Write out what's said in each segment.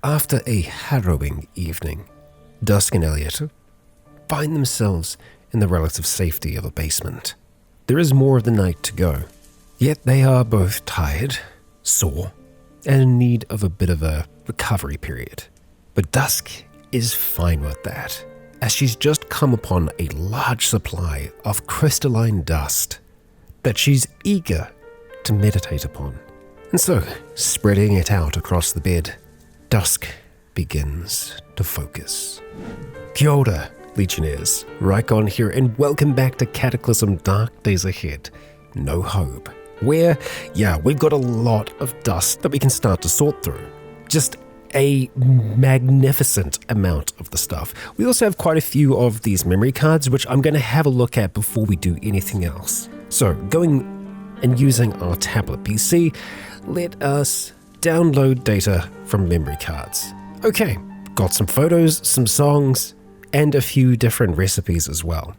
After a harrowing evening, Dusk and Elliot find themselves in the relative safety of a basement. There is more of the night to go, yet they are both tired, sore, and in need of a bit of a recovery period. But Dusk is fine with that, as she's just come upon a large supply of crystalline dust that she's eager to meditate upon. And so, spreading it out across the bed, Dusk begins to focus. Kia ora, Legionnaires. Rycon here, and welcome back to Cataclysm Dark Days Ahead. No Hope. Where, we've got a lot of dust that we can start to sort through. Just a magnificent amount of the stuff. We also have quite a few of these memory cards, which I'm going to have a look at before we do anything else. So, going and using our tablet PC, let us download data from memory cards. Okay, got some photos, some songs, and a few different recipes as well.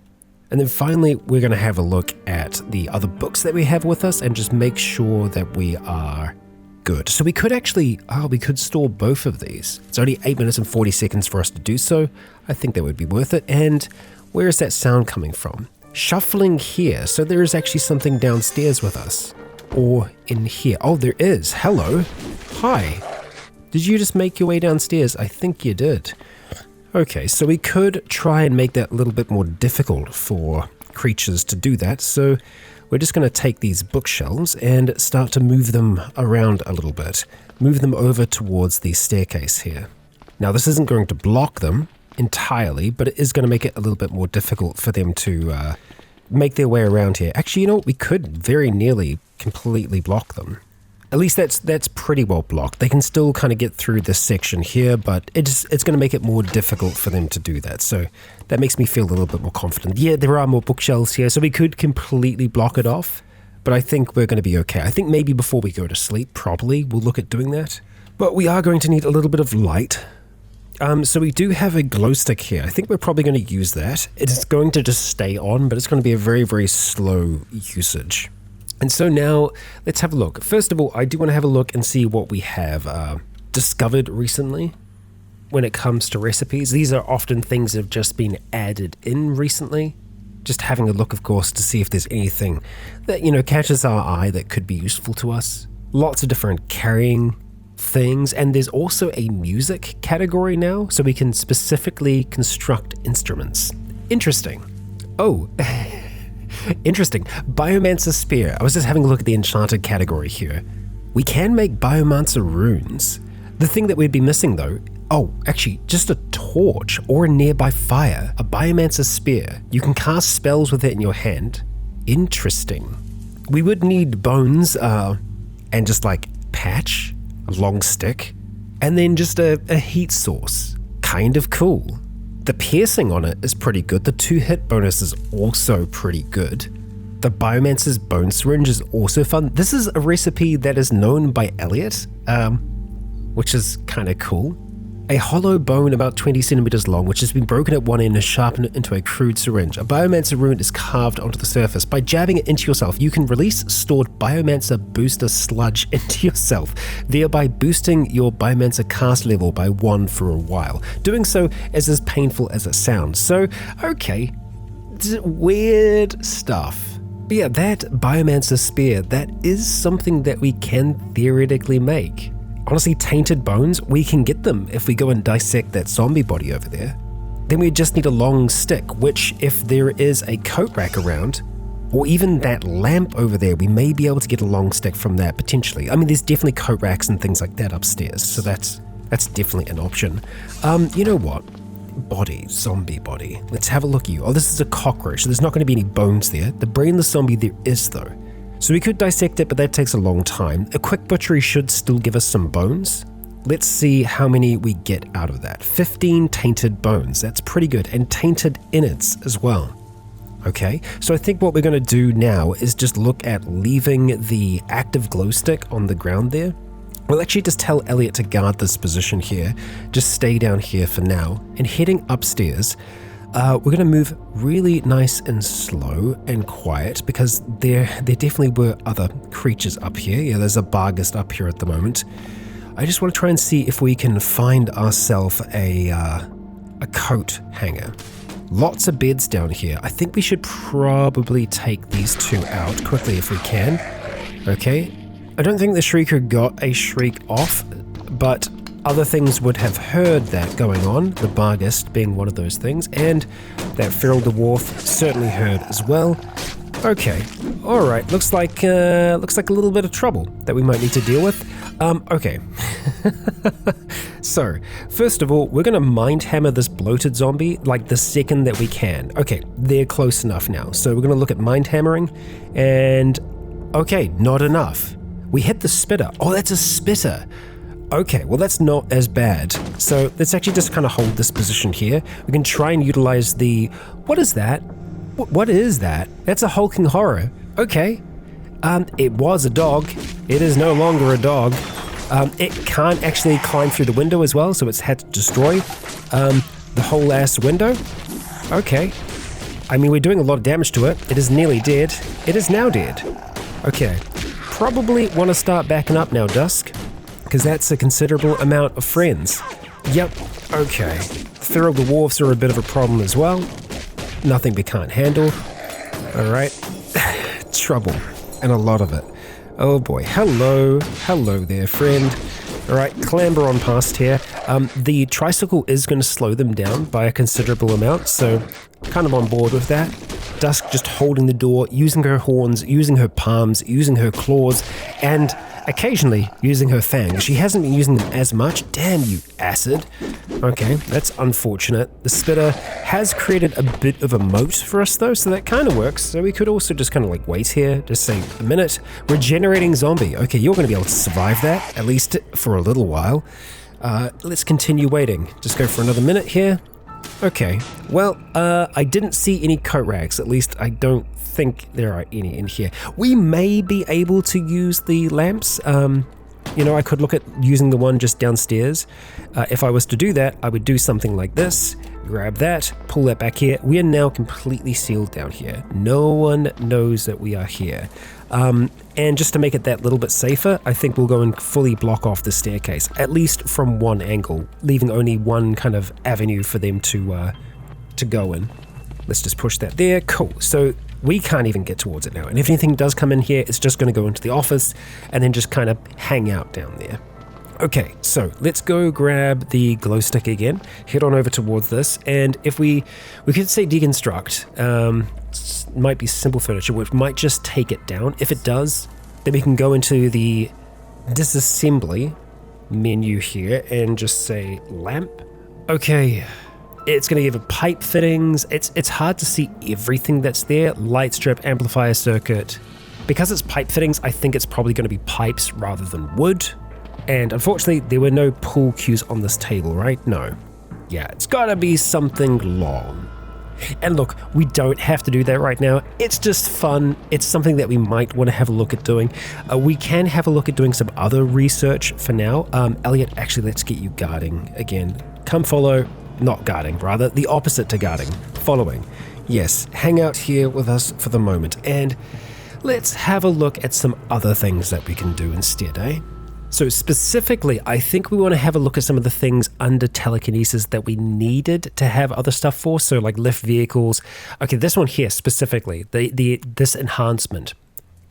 And then finally, we're going to have a look at the other books that we have with us and just make sure that we are good. So we could actually, we could store both of these. It's only 8 minutes and 40 seconds for us to do so. I think that would be worth it. And where is that sound coming from? Shuffling here. So there is actually something downstairs with us. Or in here. Oh, there is. Hello. Hi. Did you just make your way downstairs? I think you did. Okay, so we could try and make that a little bit more difficult for creatures to do that. So we're just going to take these bookshelves and start to move them around a little bit. Move them over towards the staircase here. Now, this isn't going to block them entirely, but it is going to make it a little bit more difficult for them to make their way around here. Actually, you know what? We could very nearly completely block them. At least that's pretty well blocked. They can still kind of get through this section here, but it's going to make it more difficult for them to do that. So that makes me feel a little bit more confident. Yeah, there are more bookshelves here, so we could completely block it off, but I think we're going to be okay. I think maybe before we go to sleep properly, we'll look at doing that. But we are going to need a little bit of light. So we do have a glow stick here. I think we're probably going to use that. It's going to just stay on, but it's going to be a very, very slow usage. And so now, let's have a look. First of all, I do want to have a look and see what we have discovered recently when it comes to recipes. These are often things that have just been added in recently. Just having a look, of course, to see if there's anything that, catches our eye that could be useful to us. Lots of different carrying things, and there's also a music category now, so we can specifically construct instruments. Interesting. Oh, interesting. Biomancer Spear. I was just having a look at the enchanted category here. We can make Biomancer runes. The thing that we'd be missing though, actually, just a torch or a nearby fire. A Biomancer Spear. You can cast spells with it in your hand. Interesting. We would need bones and just like patch, a long stick, and then just a heat source. Kind of cool. The piercing on it is pretty good. The 2-hit bonus is also pretty good. The Biomancer's bone syringe is also fun. This is a recipe that is known by Elliot, which is kind of cool. A hollow bone about 20 centimeters long, which has been broken at one end and sharpened into a crude syringe. A Biomancer rune is carved onto the surface. By jabbing it into yourself, you can release stored Biomancer booster sludge into yourself, thereby boosting your Biomancer cast level by 1 for a while. Doing so is as painful as it sounds. So, okay, weird stuff. But yeah, that Biomancer Spear, that is something that we can theoretically make. Honestly, tainted bones, we can get them if we go and dissect that zombie body over there. Then we just need a long stick, which if there is a coat rack around, or even that lamp over there, we may be able to get a long stick from that potentially. I mean, there's definitely coat racks and things like that upstairs, so that's definitely an option. You know what? Body, zombie body. Let's have a look at you. Oh, this is a cockroach, so there's not going to be any bones there. The brainless zombie there is though. So we could dissect it, but that takes a long time. A quick butchery should still give us some bones. Let's see how many we get out of that. 15 tainted bones, that's pretty good, and tainted innards as well. Okay, so I think what we're going to do now is just look at leaving the active glow stick on the ground there. We'll actually just tell Elliot to guard this position here, just stay down here for now, and heading upstairs, we're going to move really nice and slow and quiet because there definitely were other creatures up here. Yeah, there's a Barghest up here at the moment. I just want to try and see if we can find ourselves a coat hanger. Lots of beds down here. I think we should probably take these two out quickly if we can. Okay. I don't think the Shrieker got a shriek off, but other things would have heard that going on, the Barghest being one of those things, and that Feral Dwarf certainly heard as well. Okay, alright, looks like a little bit of trouble that we might need to deal with. Okay. So, first of all, we're going to mind hammer this bloated zombie like the second that we can. Okay, they're close enough now. So we're going to look at mind hammering, and okay, not enough. We hit the spitter. Oh, that's a spitter. Okay, well that's not as bad. So let's actually just kind of hold this position here. We can try and utilize the... What is that? What is that? That's a hulking horror. Okay. It was a dog. It is no longer a dog. It can't actually climb through the window as well, so it's had to destroy the whole ass window. Okay. I mean, we're doing a lot of damage to it. It is nearly dead. It is now dead. Okay. Probably want to start backing up now, Dusk, because that's a considerable amount of friends. Yep. Okay. Feral Dwarfs are a bit of a problem as well. Nothing we can't handle. Alright. Trouble. And a lot of it. Oh boy. Hello. Hello there, friend. Alright, clamber on past here. The tricycle is going to slow them down by a considerable amount, so kind of on board with that. Dusk just holding the door, using her horns, using her palms, using her claws, and occasionally using her fangs. She hasn't been using them as much. Damn you, acid. Okay, that's unfortunate. The spitter has created a bit of a moat for us though, so that kind of works. So we could also just kind of like wait here, just say a minute. Regenerating zombie. Okay, you're going to be able to survive that, at least for a little while. Let's continue waiting. Just go for another minute here. Okay, well, I didn't see any coat rags. At least I don't think there are any in here. We may be able to use the lamps. You know, I could look at using the one just downstairs. If I was to do that, I would do something like this. Grab that, pull that back here. We are now completely sealed down here. No one knows that we are here. And just to make it that little bit safer, I think we'll go and fully block off the staircase, at least from one angle, leaving only one kind of avenue for them to go in. Let's just push that there. Cool. So we can't even get towards it now. And if anything does come in here, it's just going to go into the office and then just kind of hang out down there. Okay, so let's go grab the glow stick again, head on over towards this, and if we could say deconstruct, might be simple furniture, which might just take it down. If it does, then we can go into the disassembly menu here and just say lamp. Okay, it's going to give it pipe fittings. It's hard to see everything that's there. Light strip, amplifier circuit. Because it's pipe fittings, I think it's probably going to be pipes rather than wood. And unfortunately, there were no pull cues on this table, right? No. Yeah, it's gotta be something long. And look, we don't have to do that right now. It's just fun. It's something that we might want to have a look at doing. We can have a look at doing some other research for now. Elliot, actually, let's get you guarding again. Come follow, not guarding, rather, the opposite to guarding, following. Yes, hang out here with us for the moment. And let's have a look at some other things that we can do instead, eh? So specifically, I think we want to have a look at some of the things under telekinesis that we needed to have other stuff for. So like lift vehicles. Okay, this one here specifically, this enhancement.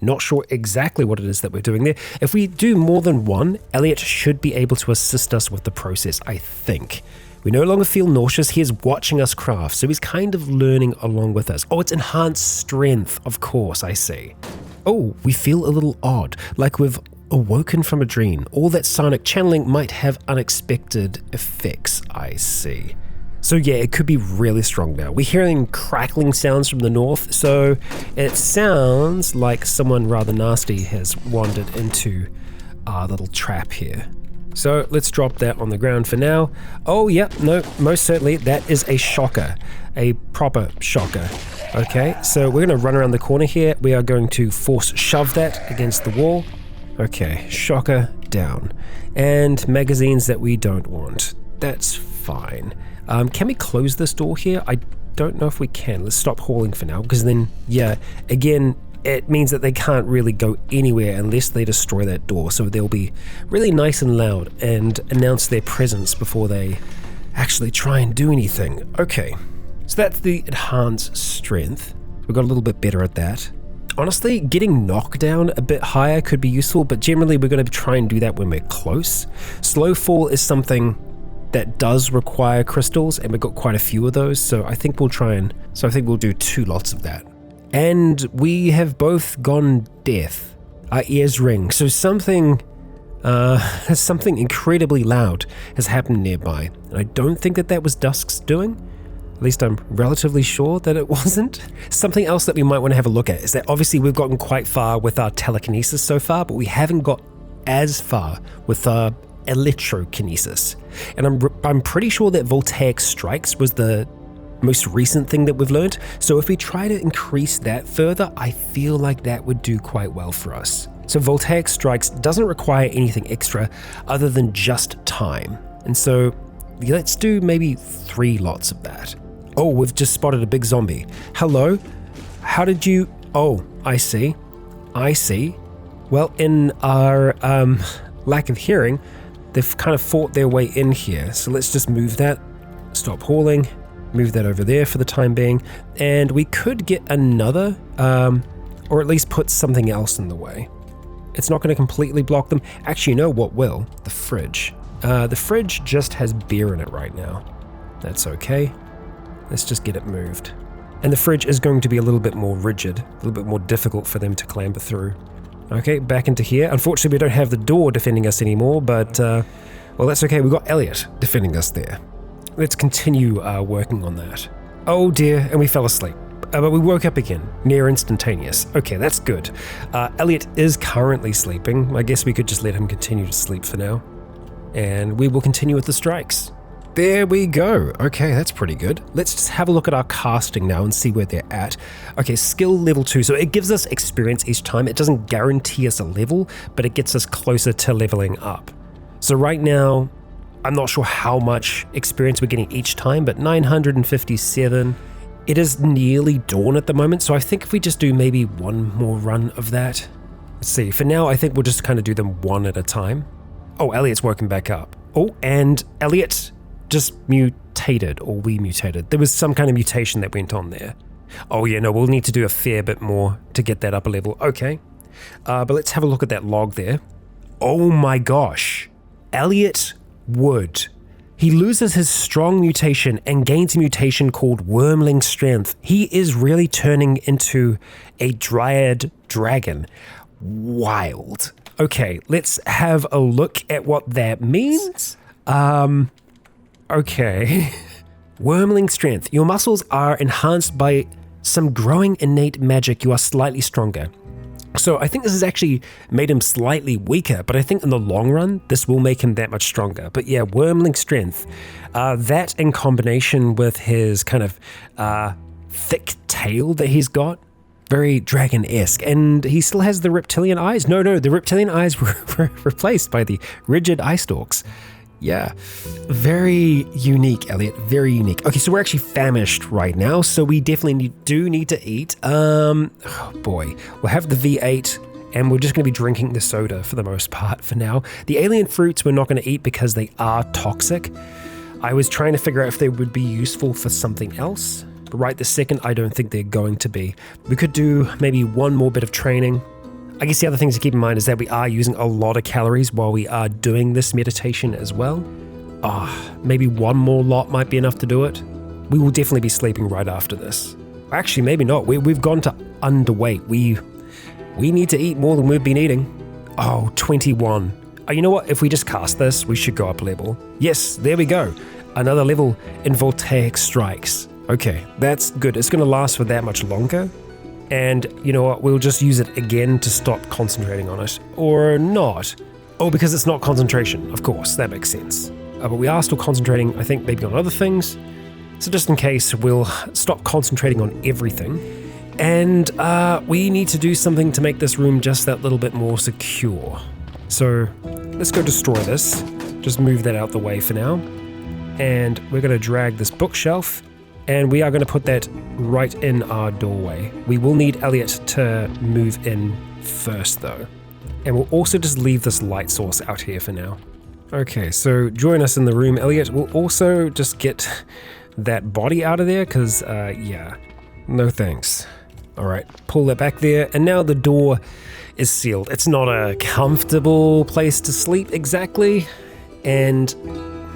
Not sure exactly what it is that we're doing there. If we do more than one, Elliot should be able to assist us with the process, I think. We no longer feel nauseous. He is watching us craft, so he's kind of learning along with us. Oh, it's enhanced strength, of course, I see. Oh, we feel a little odd, like we've awoken from a dream. All that sonic channeling might have unexpected effects, I see. So yeah, it could be really strong now. We're hearing crackling sounds from the north, so it sounds like someone rather nasty has wandered into our little trap here. So let's drop that on the ground for now. Oh yep, no, most certainly that is a shocker, a proper shocker. Okay, so we're gonna run around the corner here. We are going to force shove that against the wall. Okay, shocker down. And magazines that we don't want. That's fine. Can we close this door here? I don't know if we can. Let's stop hauling for now, because then, yeah, again, it means that they can't really go anywhere unless they destroy that door. So they'll be really nice and loud and announce their presence before they actually try and do anything. Okay, so that's the enhanced strength. We got a little bit better at that. Honestly, getting knockdown a bit higher could be useful, but generally we're going to try and do that when we're close. Slow fall is something that does require crystals, and we've got quite a few of those, so I think we'll do 2 lots of that. And we have both gone deaf. Our ears ring, so something incredibly loud has happened nearby, and I don't think that was Dusk's doing. At least I'm relatively sure that it wasn't. Something else that we might want to have a look at is that obviously we've gotten quite far with our telekinesis so far, but we haven't got as far with our electrokinesis. And I'm pretty sure that voltaic strikes was the most recent thing that we've learned. So if we try to increase that further, I feel like that would do quite well for us. So voltaic strikes doesn't require anything extra other than just time. And so let's do maybe 3 lots of that. Oh, we've just spotted a big zombie. Hello? How did you... Oh, I see. Well, in our lack of hearing, they've kind of fought their way in here. So let's just move that. Stop hauling. Move that over there for the time being. And we could get another, or at least put something else in the way. It's not going to completely block them. Actually, you know what will? The fridge. The fridge just has beer in it right now. That's okay. Let's just get it moved. And the fridge is going to be a little bit more rigid, a little bit more difficult for them to clamber through. Okay, back into here. Unfortunately, we don't have the door defending us anymore, but, well, that's okay. We've got Elliot defending us there. Let's continue working on that. Oh dear, and we fell asleep. But we woke up again, near instantaneous. Okay, that's good. Elliot is currently sleeping. I guess we could just let him continue to sleep for now. And we will continue with the strikes. There we go. Okay, that's pretty good. Let's just have a look at our casting now and see where they're at. Okay, skill level 2. So it gives us experience each time. It doesn't guarantee us a level, but it gets us closer to leveling up. So right now, I'm not sure how much experience we're getting each time, but 957. It is nearly dawn at the moment, so I think if we just do maybe 1 more run of that. Let's see, for now I think we'll just kind of do them 1 at a time. Oh, Elliot's woken back up. Oh, and Elliot just mutated, or we mutated. There was some kind of mutation that went on there. Oh yeah, no, we'll need to do a fair bit more to get that up a level. Okay, but let's have a look at that log there. Oh my gosh, Elliot Wood. He loses his strong mutation and gains a mutation called Wormling Strength. He is really turning into a dryad dragon. Wild. Okay, let's have a look at what that means. Okay. Wormling Strength. Your muscles are enhanced by some growing innate magic. You are slightly stronger. So I think this has actually made him slightly weaker, but I think in the long run, this will make him that much stronger. But yeah, Wormling Strength. That in combination with his kind of thick tail that he's got, very dragon-esque. And he still has the reptilian eyes. No, the reptilian eyes were replaced by the rigid eye stalks. Yeah, very unique, Elliot, very unique. Okay, so we're actually famished right now, so we definitely do need to eat. Oh boy, we'll have the V8, and we're just going to be drinking the soda for the most part for now. The alien fruits we're not going to eat because they are toxic. I was trying to figure out if they would be useful for something else, but right this second, I don't think they're going to be. We could do maybe 1 more bit of training. I guess the other things to keep in mind is that we are using a lot of calories while we are doing this meditation as well. Maybe 1 more lot might be enough to do it. We will definitely be sleeping right after this. Actually, maybe not. We've gone to underweight. We need to eat more than we've been eating. Oh, 21. You know what? If we just cast this, we should go up a level. Yes, there we go. Another level in voltaic strikes. Okay, that's good. It's going to last for that much longer. And you know what, we'll just use it again to stop concentrating on it. Or not. Oh, because it's not concentration, of course, that makes sense. But we are still concentrating, I think, maybe on other things. So just in case, we'll stop concentrating on everything. And we need to do something to make this room just that little bit more secure. So let's go destroy this. Just move that out the way for now. And we're going to drag this bookshelf And we are going to put that right in our doorway. We will need Elliot to move in first though. And we'll also just leave this light source out here for now. Okay, so join us in the room, Elliot. We'll also just get that body out of there because, yeah, no thanks. All right, pull that back there. And now the door is sealed. It's not a comfortable place to sleep exactly. And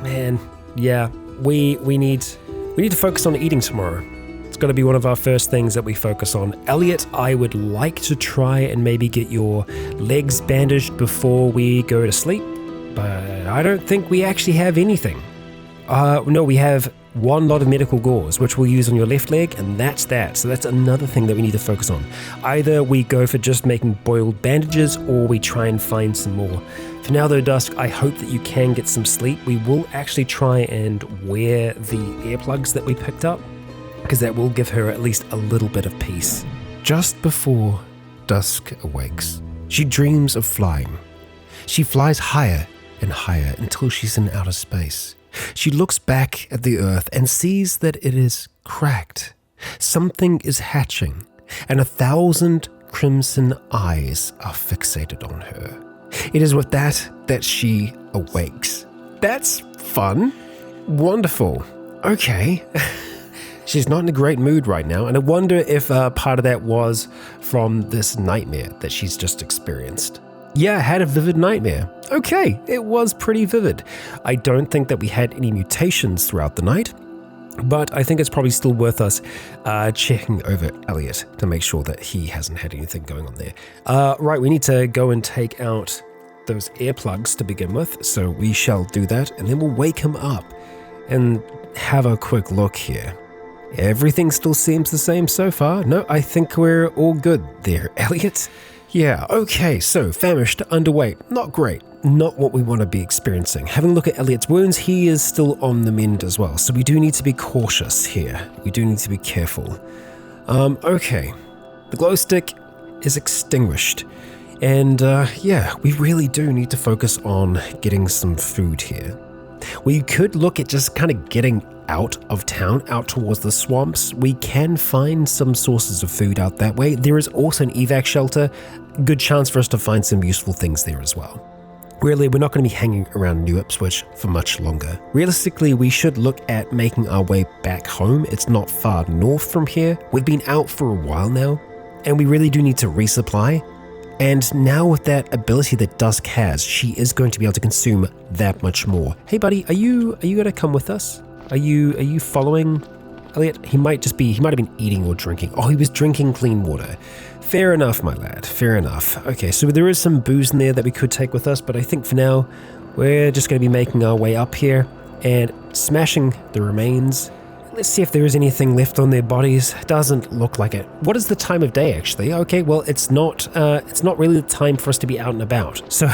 man, yeah, we need to focus on eating tomorrow. It's got to be one of our first things that we focus on. Elliot, I would like to try and maybe get your legs bandaged before we go to sleep, but I don't think we actually have anything. No, we have one lot of medical gauze, which we'll use on your left leg, and that's that. So that's another thing that we need to focus on. Either we go for just making boiled bandages, or we try and find some more. For now though, Dusk, I hope that you can get some sleep. We will actually try and wear the earplugs that we picked up, because that will give her at least a little bit of peace. Just before Dusk awakes, she dreams of flying. She flies higher and higher until she's in outer space. She looks back at the earth and sees that it is cracked. Something is hatching, and 1,000 crimson eyes are fixated on her. It is with that she awakes. That's fun. Wonderful. Okay. She's not in a great mood right now, and I wonder if part of that was from this nightmare that she's just experienced. Yeah, I had a vivid nightmare. Okay, it was pretty vivid. I don't think that we had any mutations throughout the night, but I think it's probably still worth us checking over Elliot to make sure that he hasn't had anything going on there. Right, we need to go and take out those earplugs to begin with, so we shall do that, and then we'll wake him up and have a quick look here. Everything still seems the same so far. No, I think we're all good there, Elliot. Yeah, okay, so famished, underweight, not great, not what we want to be experiencing. Having a look at Elliot's wounds, he is still on the mend as well, so we do need to be cautious here. We do need to be careful. Okay, the glow stick is extinguished, and yeah, we really do need to focus on getting some food here. We could look at just kind of getting out of town, out towards the swamps. We can find some sources of food out that way. There is also an evac shelter. Good chance for us to find some useful things there as well. Really, we're not going to be hanging around New Ipswich for much longer. Realistically, we should look at making our way back home. It's not far north from here. We've been out for a while now, and we really do need to resupply. And now with that ability that Dusk has, she is going to be able to consume that much more. Hey buddy, are you going to come with us? Are you following Elliot? He might have been eating or drinking. Oh, he was drinking clean water. Fair enough, my lad, fair enough. Okay, so there is some booze in there that we could take with us, but I think for now, we're just going to be making our way up here and smashing the remains. Let's see if there is anything left on their bodies. Doesn't look like it. What is the time of day, actually? Okay, well, it's not really the time for us to be out and about. So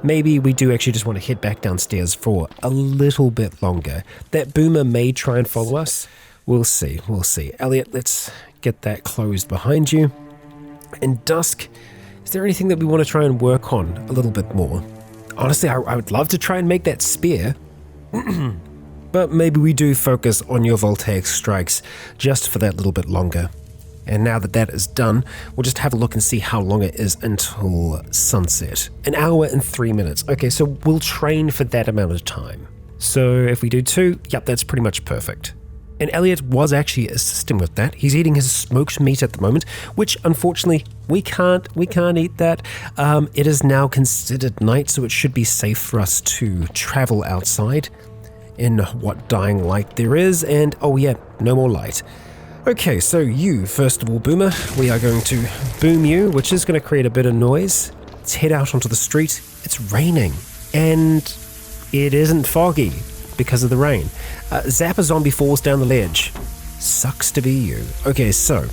maybe we do actually just want to head back downstairs for a little bit longer. That boomer may try and follow us. We'll see. Elliot, let's get that closed behind you. And Dusk, is there anything that we want to try and work on a little bit more? Honestly, I would love to try and make that spear. But maybe we do focus on your voltaic strikes just for that little bit longer. And now that is done, we'll just have a look and see how long it is until sunset. 1 hour and 3 minutes. Okay, so we'll train for that amount of time. So if we do 2, yep, that's pretty much perfect. And Elliot was actually assisting with that. He's eating his smoked meat at the moment, which unfortunately we can't eat that. It is now considered night, so it should be safe for us to travel outside in what dying light there is, and oh yeah, no more light. Okay, so you, first of all, Boomer, we are going to boom you, which is going to create a bit of noise. Let's head out onto the street. It's raining, and it isn't foggy because of the rain. Zapper zombie falls down the ledge. Sucks to be you. Okay, so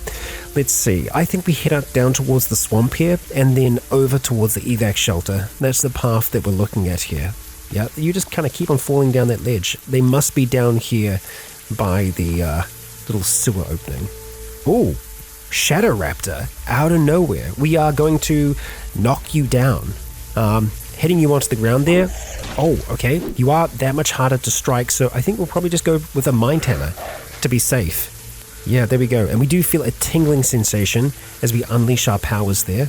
let's see. I think we head out down towards the swamp here, and then over towards the evac shelter. That's the path that we're looking at here. Yeah, you just kind of keep on falling down that ledge. They must be down here by the little sewer opening. Oh, Shadow Raptor, out of nowhere. We are going to knock you down. Hitting you onto the ground there. Oh, okay. You are that much harder to strike, so I think we'll probably just go with a Mind Hammer. to be safe. Yeah, there we go. And we do feel a tingling sensation as we unleash our powers there.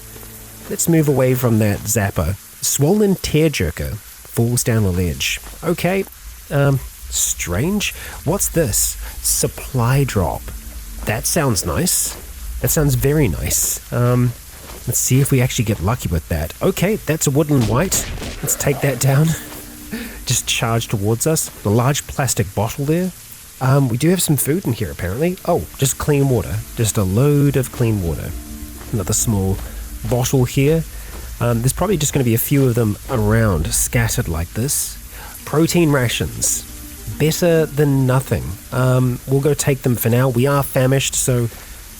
Let's move away from that zapper. Swollen tearjerker falls down a ledge. Okay, strange. What's this? Supply drop. That sounds nice. That sounds very nice. Let's see if we actually get lucky with that. Okay, that's a woodland white. Let's take that down. Just charge towards us. The large plastic bottle there. We do have some food in here apparently. Oh, just clean water. Just a load of clean water. Another small bottle here. There's probably just going to be a few of them around, scattered like this. Protein rations. Better than nothing. We'll go take them for now. We are famished, so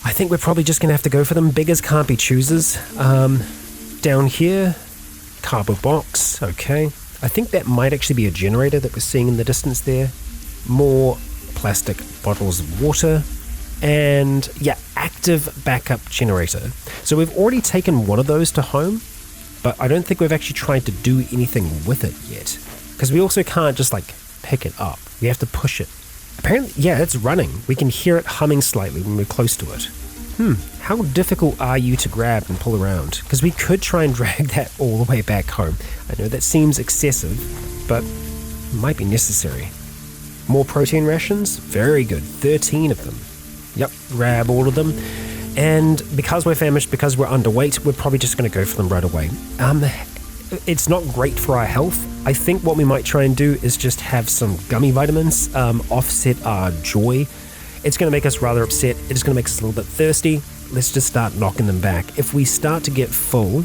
I think we're probably just going to have to go for them. Beggars can't be choosers. Down here, cardboard box. Okay. I think that might actually be a generator that we're seeing in the distance there. More plastic bottles of water. And yeah, active backup generator. So we've already taken one of those to home, but I don't think we've actually tried to do anything with it yet. Because we also can't just like pick it up. We have to push it. Apparently, yeah, it's running. We can hear it humming slightly when we're close to it. How difficult are you to grab and pull around? Because we could try and drag that all the way back home. I know that seems excessive, but might be necessary. More protein rations? Very good. 13 of them. Yep, grab all of them. And because we're famished, because we're underweight, we're probably just going to go for them right away. It's not great for our health. I think what we might try and do is just have some gummy vitamins, offset our joy. It's going to make us rather upset. It's going to make us a little bit thirsty. Let's just start knocking them back. If we start to get full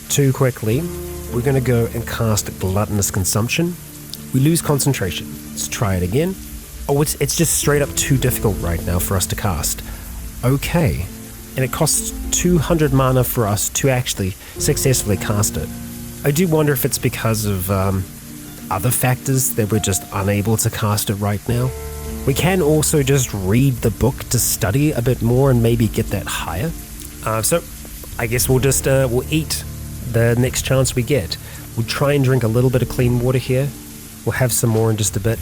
too quickly, we're going to go and cast gluttonous consumption. We lose concentration. Let's try it again. Oh, it's just straight up too difficult right now for us to cast. Okay. And it costs 200 mana for us to actually successfully cast it. I do wonder if it's because of other factors that we're just unable to cast it right now. We can also just read the book to study a bit more and maybe get that higher. So I guess we'll just we'll eat the next chance we get. We'll try and drink a little bit of clean water here. We'll have some more in just a bit.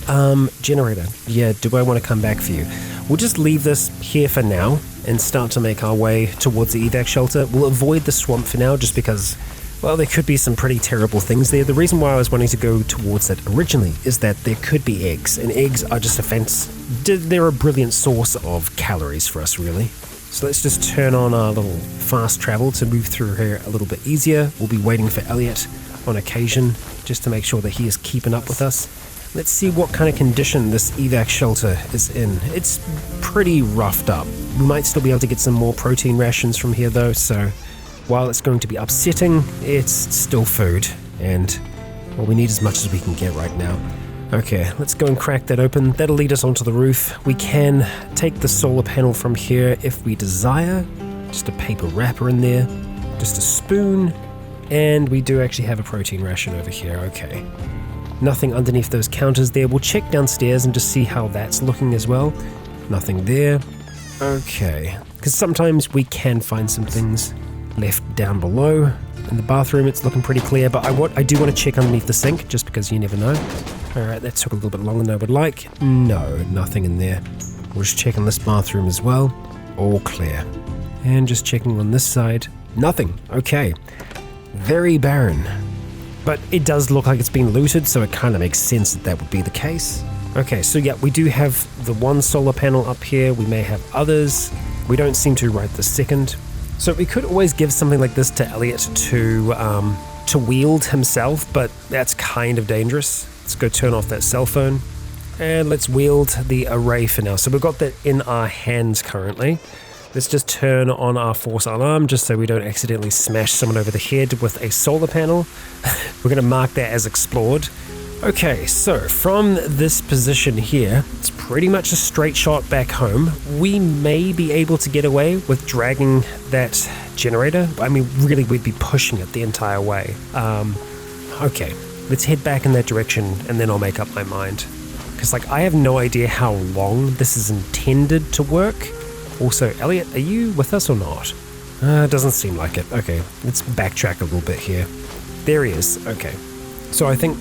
Generator. Yeah, do I want to come back for you? We'll just leave this here for now and start to make our way towards the evac shelter. We'll avoid the swamp for now just because, well, there could be some pretty terrible things there. The reason why I was wanting to go towards that originally is that there could be eggs, and eggs are just they're a brilliant source of calories for us, really. So let's just turn on our little fast travel to move through here a little bit easier. We'll be waiting for Elliot on occasion just to make sure that he is keeping up with us. Let's see what kind of condition this evac shelter is in. It's pretty roughed up. We might still be able to get some more protein rations from here though, so while it's going to be upsetting, it's still food, and well, we need as much as we can get right now. Okay, let's go and crack that open. That'll lead us onto the roof. We can take the solar panel from here if we desire. Just a paper wrapper in there, just a spoon, and we do actually have a protein ration over here. Okay. Nothing underneath those counters there. We'll check downstairs and just see how that's looking as well. Nothing there. Okay. Because sometimes we can find some things left down below. In the bathroom, it's looking pretty clear, but I do want to check underneath the sink, just because you never know. Alright, that took a little bit longer than I would like. No, nothing in there. We're just checking this bathroom as well. All clear. And just checking on this side. Nothing. Okay. Very barren. But it does look like it's been looted, so it kind of makes sense that that would be the case. Okay, so yeah, we do have the one solar panel up here. We may have others. We don't seem to right this second. So we could always give something like this to Elliot to wield himself, but that's kind of dangerous. Let's go turn off that cell phone. And let's wield the array for now. So we've got that in our hands currently. Let's just turn on our force alarm just so we don't accidentally smash someone over the head with a solar panel. We're going to mark that as explored. Okay, so from this position here, it's pretty much a straight shot back home. We may be able to get away with dragging that generator. I mean, really, we'd be pushing it the entire way. Okay, let's head back in that direction and then I'll make up my mind. Because, like, I have no idea how long this is intended to work. Also, Elliot, are you with us or not? Doesn't seem like it. Okay, let's backtrack a little bit here. There he is. Okay. So I think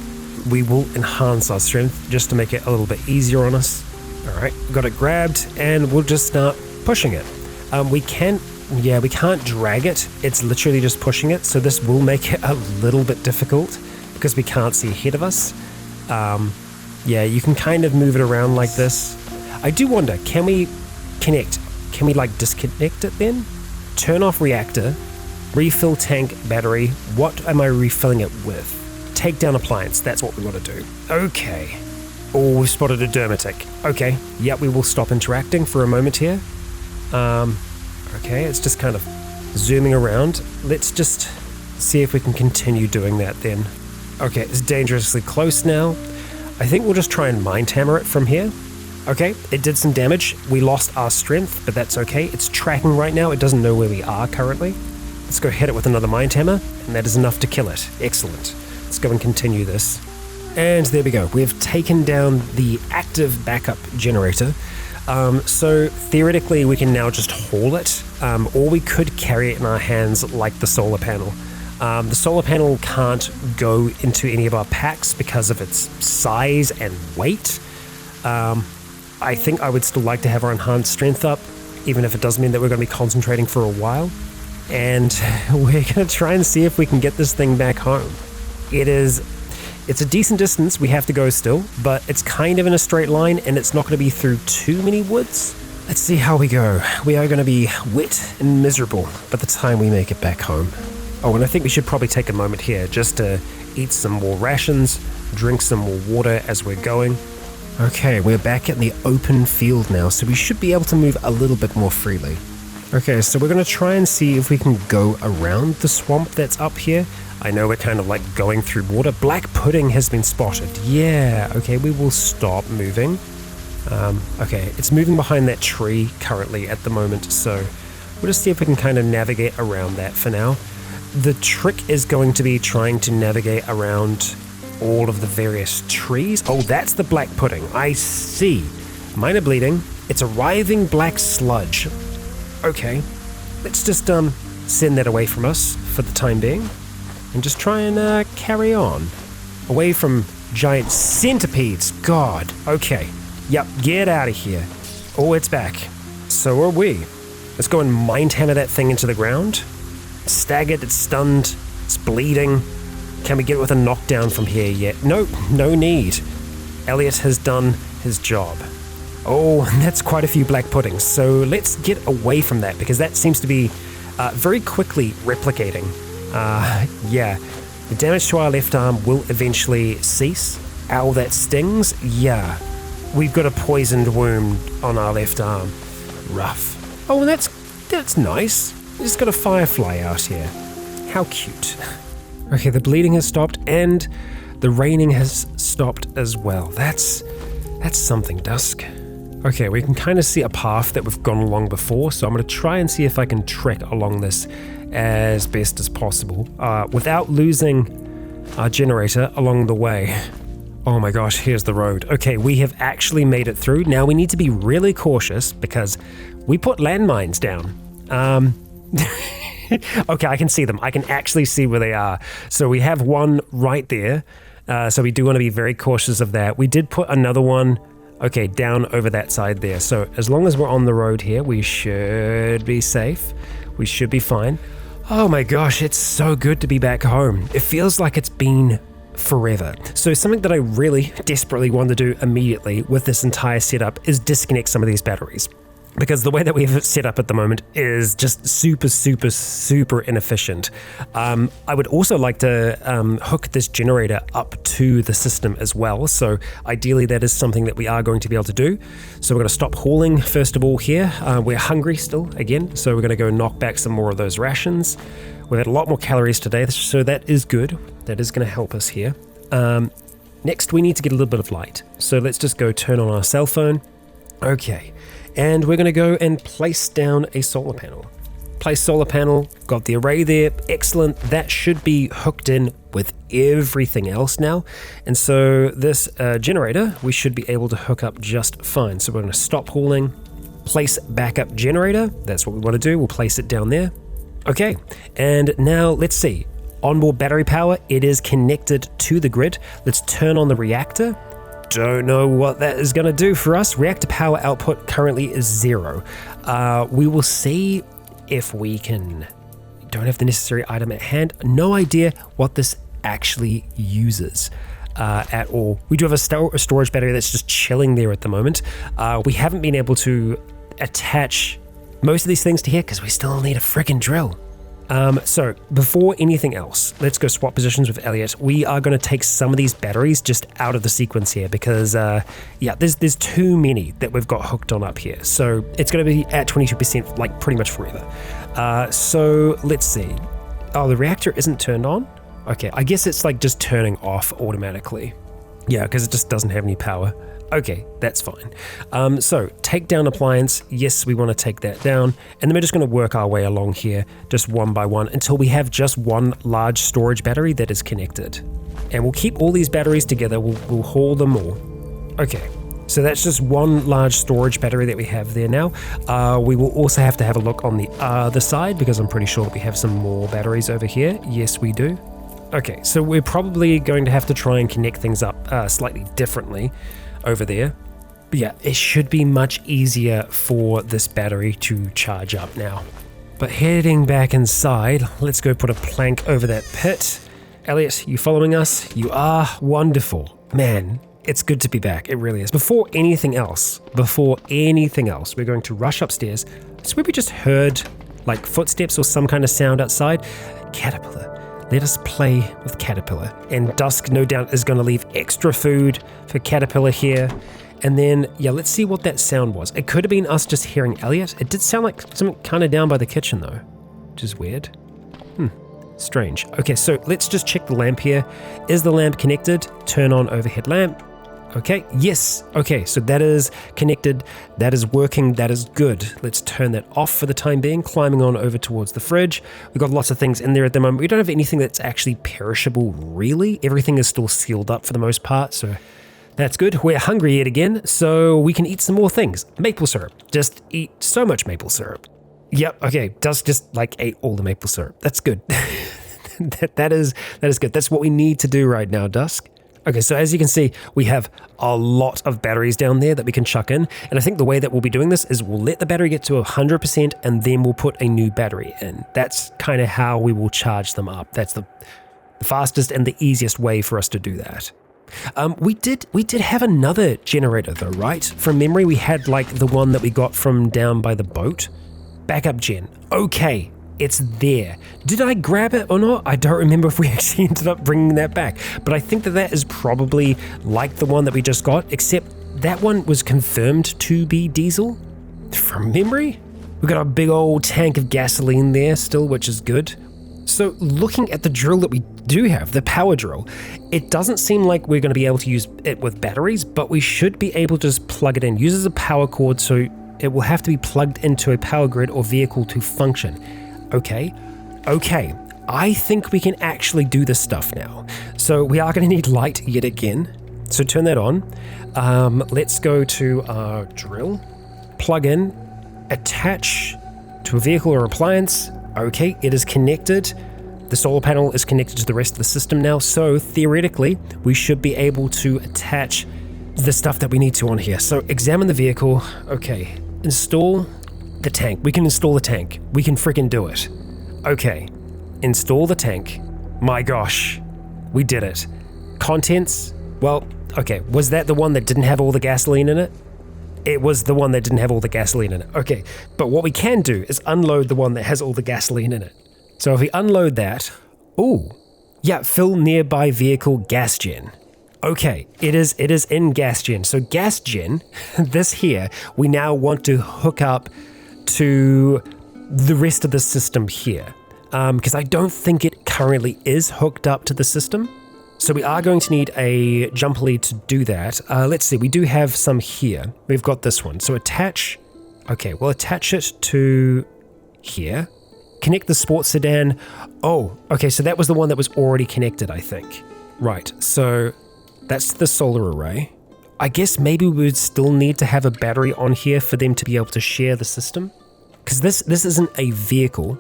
we will enhance our strength just to make it a little bit easier on us. Alright, got it grabbed, and we'll just start pushing it. We can't drag it, it's literally just pushing it, so this will make it a little bit difficult because we can't see ahead of us. Yeah, you can kind of move it around like this. I do wonder, can we connect? Can we like disconnect it then? Turn off reactor, refill tank battery. What am I refilling it with? Take down appliance, that's what we want to do. Okay. Oh, we've spotted a dermatic. Okay, yep, we will stop interacting for a moment here. Okay, it's just kind of zooming around. Let's just see if we can continue doing that then. Okay, it's dangerously close now. I think we'll just try and mind hammer it from here. Okay, it did some damage. We lost our strength, but that's okay. It's tracking right now. It doesn't know where we are currently. Let's go hit it with another mind hammer, and that is enough to kill it. Excellent. Let's go and continue this. And there we go. We've taken down the active backup generator. So theoretically, we can now just haul it, or we could carry it in our hands like the solar panel. The solar panel can't go into any of our packs because of its size and weight. I think I would still like to have our enhanced strength up, even if it does mean that we're going to be concentrating for a while. And we're going to try and see if we can get this thing back home. It's a decent distance we have to go still, but it's kind of in a straight line and it's not going to be through too many woods. Let's see how we go. We are going to be wet and miserable by the time we make it back home. Oh, and I think we should probably take a moment here just to eat some more rations, drink some more water as we're going. Okay, we're back in the open field now, so we should be able to move a little bit more freely. Okay, so we're going to try and see if we can go around the swamp that's up here. I know we're kind of like going through water. Black pudding has been spotted. Yeah, okay, we will stop moving. Okay, it's moving behind that tree currently at the moment, so we'll just see if we can kind of navigate around that for now. The trick is going to be trying to navigate around all of the various trees. Oh, that's the black pudding. I see. Minor bleeding. It's a writhing black sludge. Okay, let's just send that away from us for the time being and just try and carry on. Away from giant centipedes. God. Okay. Yep, get out of here. Oh, it's back. So are we. Let's go and mind hammer that thing into the ground. It's staggered, it's stunned, it's bleeding. Can we get it with a knockdown from here yet? Nope, no need. Elliot has done his job. Oh, that's quite a few black puddings, so let's get away from that because that seems to be very quickly replicating. Yeah, the damage to our left arm will eventually cease. Ow, that stings? Yeah, we've got a poisoned wound on our left arm. Rough. Oh, that's nice. We just got a firefly out here. How cute. Okay, the bleeding has stopped and the raining has stopped as well. That's something, Dusk. Okay, we can kind of see a path that we've gone along before, so I'm going to try and see if I can trek along this as best as possible without losing our generator along the way. Oh my gosh, here's the road. Okay, we have actually made it through. Now we need to be really cautious because we put landmines down. Okay, I can see them. I can actually see where they are. So we have one right there. So we do want to be very cautious of that. We did put another one, okay, down over that side there. So as long as we're on the road here, we should be safe. We should be fine. Oh my gosh, it's so good to be back home. It feels like it's been forever. So something that I really desperately want to do immediately with this entire setup is disconnect some of these batteries. Because the way that we have it set up at the moment is just super inefficient. I would also like to hook this generator up to the system as well. So ideally that is something that we are going to be able to do. So we're going to stop hauling first of all here. We're hungry still again. So we're going to go knock back some more of those rations. We've had a lot more calories today. So that is good. That is going to help us here. Next we need to get a little bit of light. So let's just go turn on our cell phone. Okay. And we're going to go and place down a solar panel. Place solar panel, got the array there, excellent. That should be hooked in with everything else now. And so this generator, we should be able to hook up just fine. So we're going to stop hauling, place backup generator. That's what we want to do. We'll place it down there. Okay, and now let's see. Onboard battery power, it is connected to the grid. Let's turn on the reactor. don't know what that is going to do for us. Reactor power output currently is 0. We will see if we can... Don't have the necessary item at hand. No idea what this actually uses at all. We do have a storage battery that's just chilling there at the moment. We haven't been able to attach most of these things to here because we still need a freaking drill. So before anything else, let's go swap positions with Elliot. We are going to take some of these batteries just out of the sequence here because, there's too many that we've got hooked on up here. So it's going to be at 22%, like pretty much forever. So let's see. Oh, the reactor isn't turned on? Okay, I guess it's like just turning off automatically. Yeah, because it just doesn't have any power. Okay, that's fine. So take down appliance. Yes, we want to take that down. And then we're just going to work our way along here just one by one until we have just one large storage battery that is connected. And we'll keep all these batteries together. We'll haul them all. Okay, so that's just one large storage battery that we have there now. We will also have to have a look on the other side because I'm pretty sure that we have some more batteries over here. Yes, we do. Okay, so we're probably going to have to try and connect things up slightly differently over there. But yeah, it should be much easier for this battery to charge up now. But heading back inside, let's go put a plank over that pit. Elliot, you following us? You are wonderful. Man, it's good to be back. It really is. Before anything else, we're going to rush upstairs. So we just heard like footsteps or some kind of sound outside. Caterpillar. Let us play with Caterpillar. And Dusk, no doubt, is going to leave extra food for Caterpillar here. And then, yeah, let's see what that sound was. It could have been us just hearing Elliot. It did sound like something kind of down by the kitchen, though, which is weird. Strange. Okay, so let's just check the lamp here. Is the lamp connected? Turn on overhead lamp. Okay, yes. Okay, so that is connected. That is working. That is good. Let's turn that off for the time being. Climbing on over towards the fridge. We've got lots of things in there at the moment. We don't have anything that's actually perishable, really. Everything is still sealed up for the most part, so that's good. We're hungry yet again, so we can eat some more things. Maple syrup. Just eat so much maple syrup. Yep, okay. Dusk just like ate all the maple syrup. That's good. that is good. That's what we need to do right now, Dusk. Okay, so as you can see, we have a lot of batteries down there that we can chuck in. And I think the way that we'll be doing this is we'll let the battery get to 100% and then we'll put a new battery in. That's kind of how we will charge them up. That's the fastest and the easiest way for us to do that. We did have another generator though, right? From memory, we had like the one that we got from down by the boat. Backup gen. Okay. It's there. Did I grab it or not? I don't remember if we actually ended up bringing that back, but I think that is probably like the one that we just got, except that one was confirmed to be diesel. From memory, we've got a big old tank of gasoline there still, which is good. So looking at the drill that we do have, the power drill, it doesn't seem like we're going to be able to use it with batteries, but we should be able to just plug it in. Uses a power cord, so it will have to be plugged into a power grid or vehicle to function. Okay, I think we can actually do this stuff now. So we are going to need light yet again. So turn that on. Let's go to our drill, plug in, attach to a vehicle or appliance. Okay, it is connected. The solar panel is connected to the rest of the system now. So theoretically, we should be able to attach the stuff that we need to on here. So examine the vehicle. Okay, install the tank. We can install the tank. We can freaking do it. Okay, install the tank. My gosh, we did it. Contents, well, okay, was that the one that didn't have all the gasoline in it? It was the one that didn't have all the gasoline in it. Okay, but what we can do is unload the one that has all the gasoline in it. So if we unload that, ooh, yeah, fill nearby vehicle gas gen. Okay, it is in gas gen. So gas gen, this here, we now want to hook up to the rest of the system here, because I don't think it currently is hooked up to the system. So we are going to need a jumper lead to do that. Let's see, we do have some here. We've got this one. So attach, okay, we'll attach it to here. Connect the sports sedan. Oh, okay, so that was the one that was already connected, I think. Right, so that's the solar array. I guess maybe we would still need to have a battery on here for them to be able to share the system. Because this isn't a vehicle.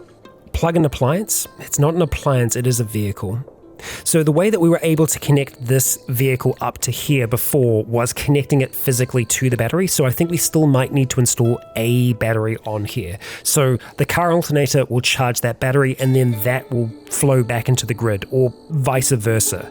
Plug-in appliance? It's not an appliance, it is a vehicle. So the way that we were able to connect this vehicle up to here before was connecting it physically to the battery. So I think we still might need to install a battery on here. So the car alternator will charge that battery and then that will flow back into the grid, or vice versa.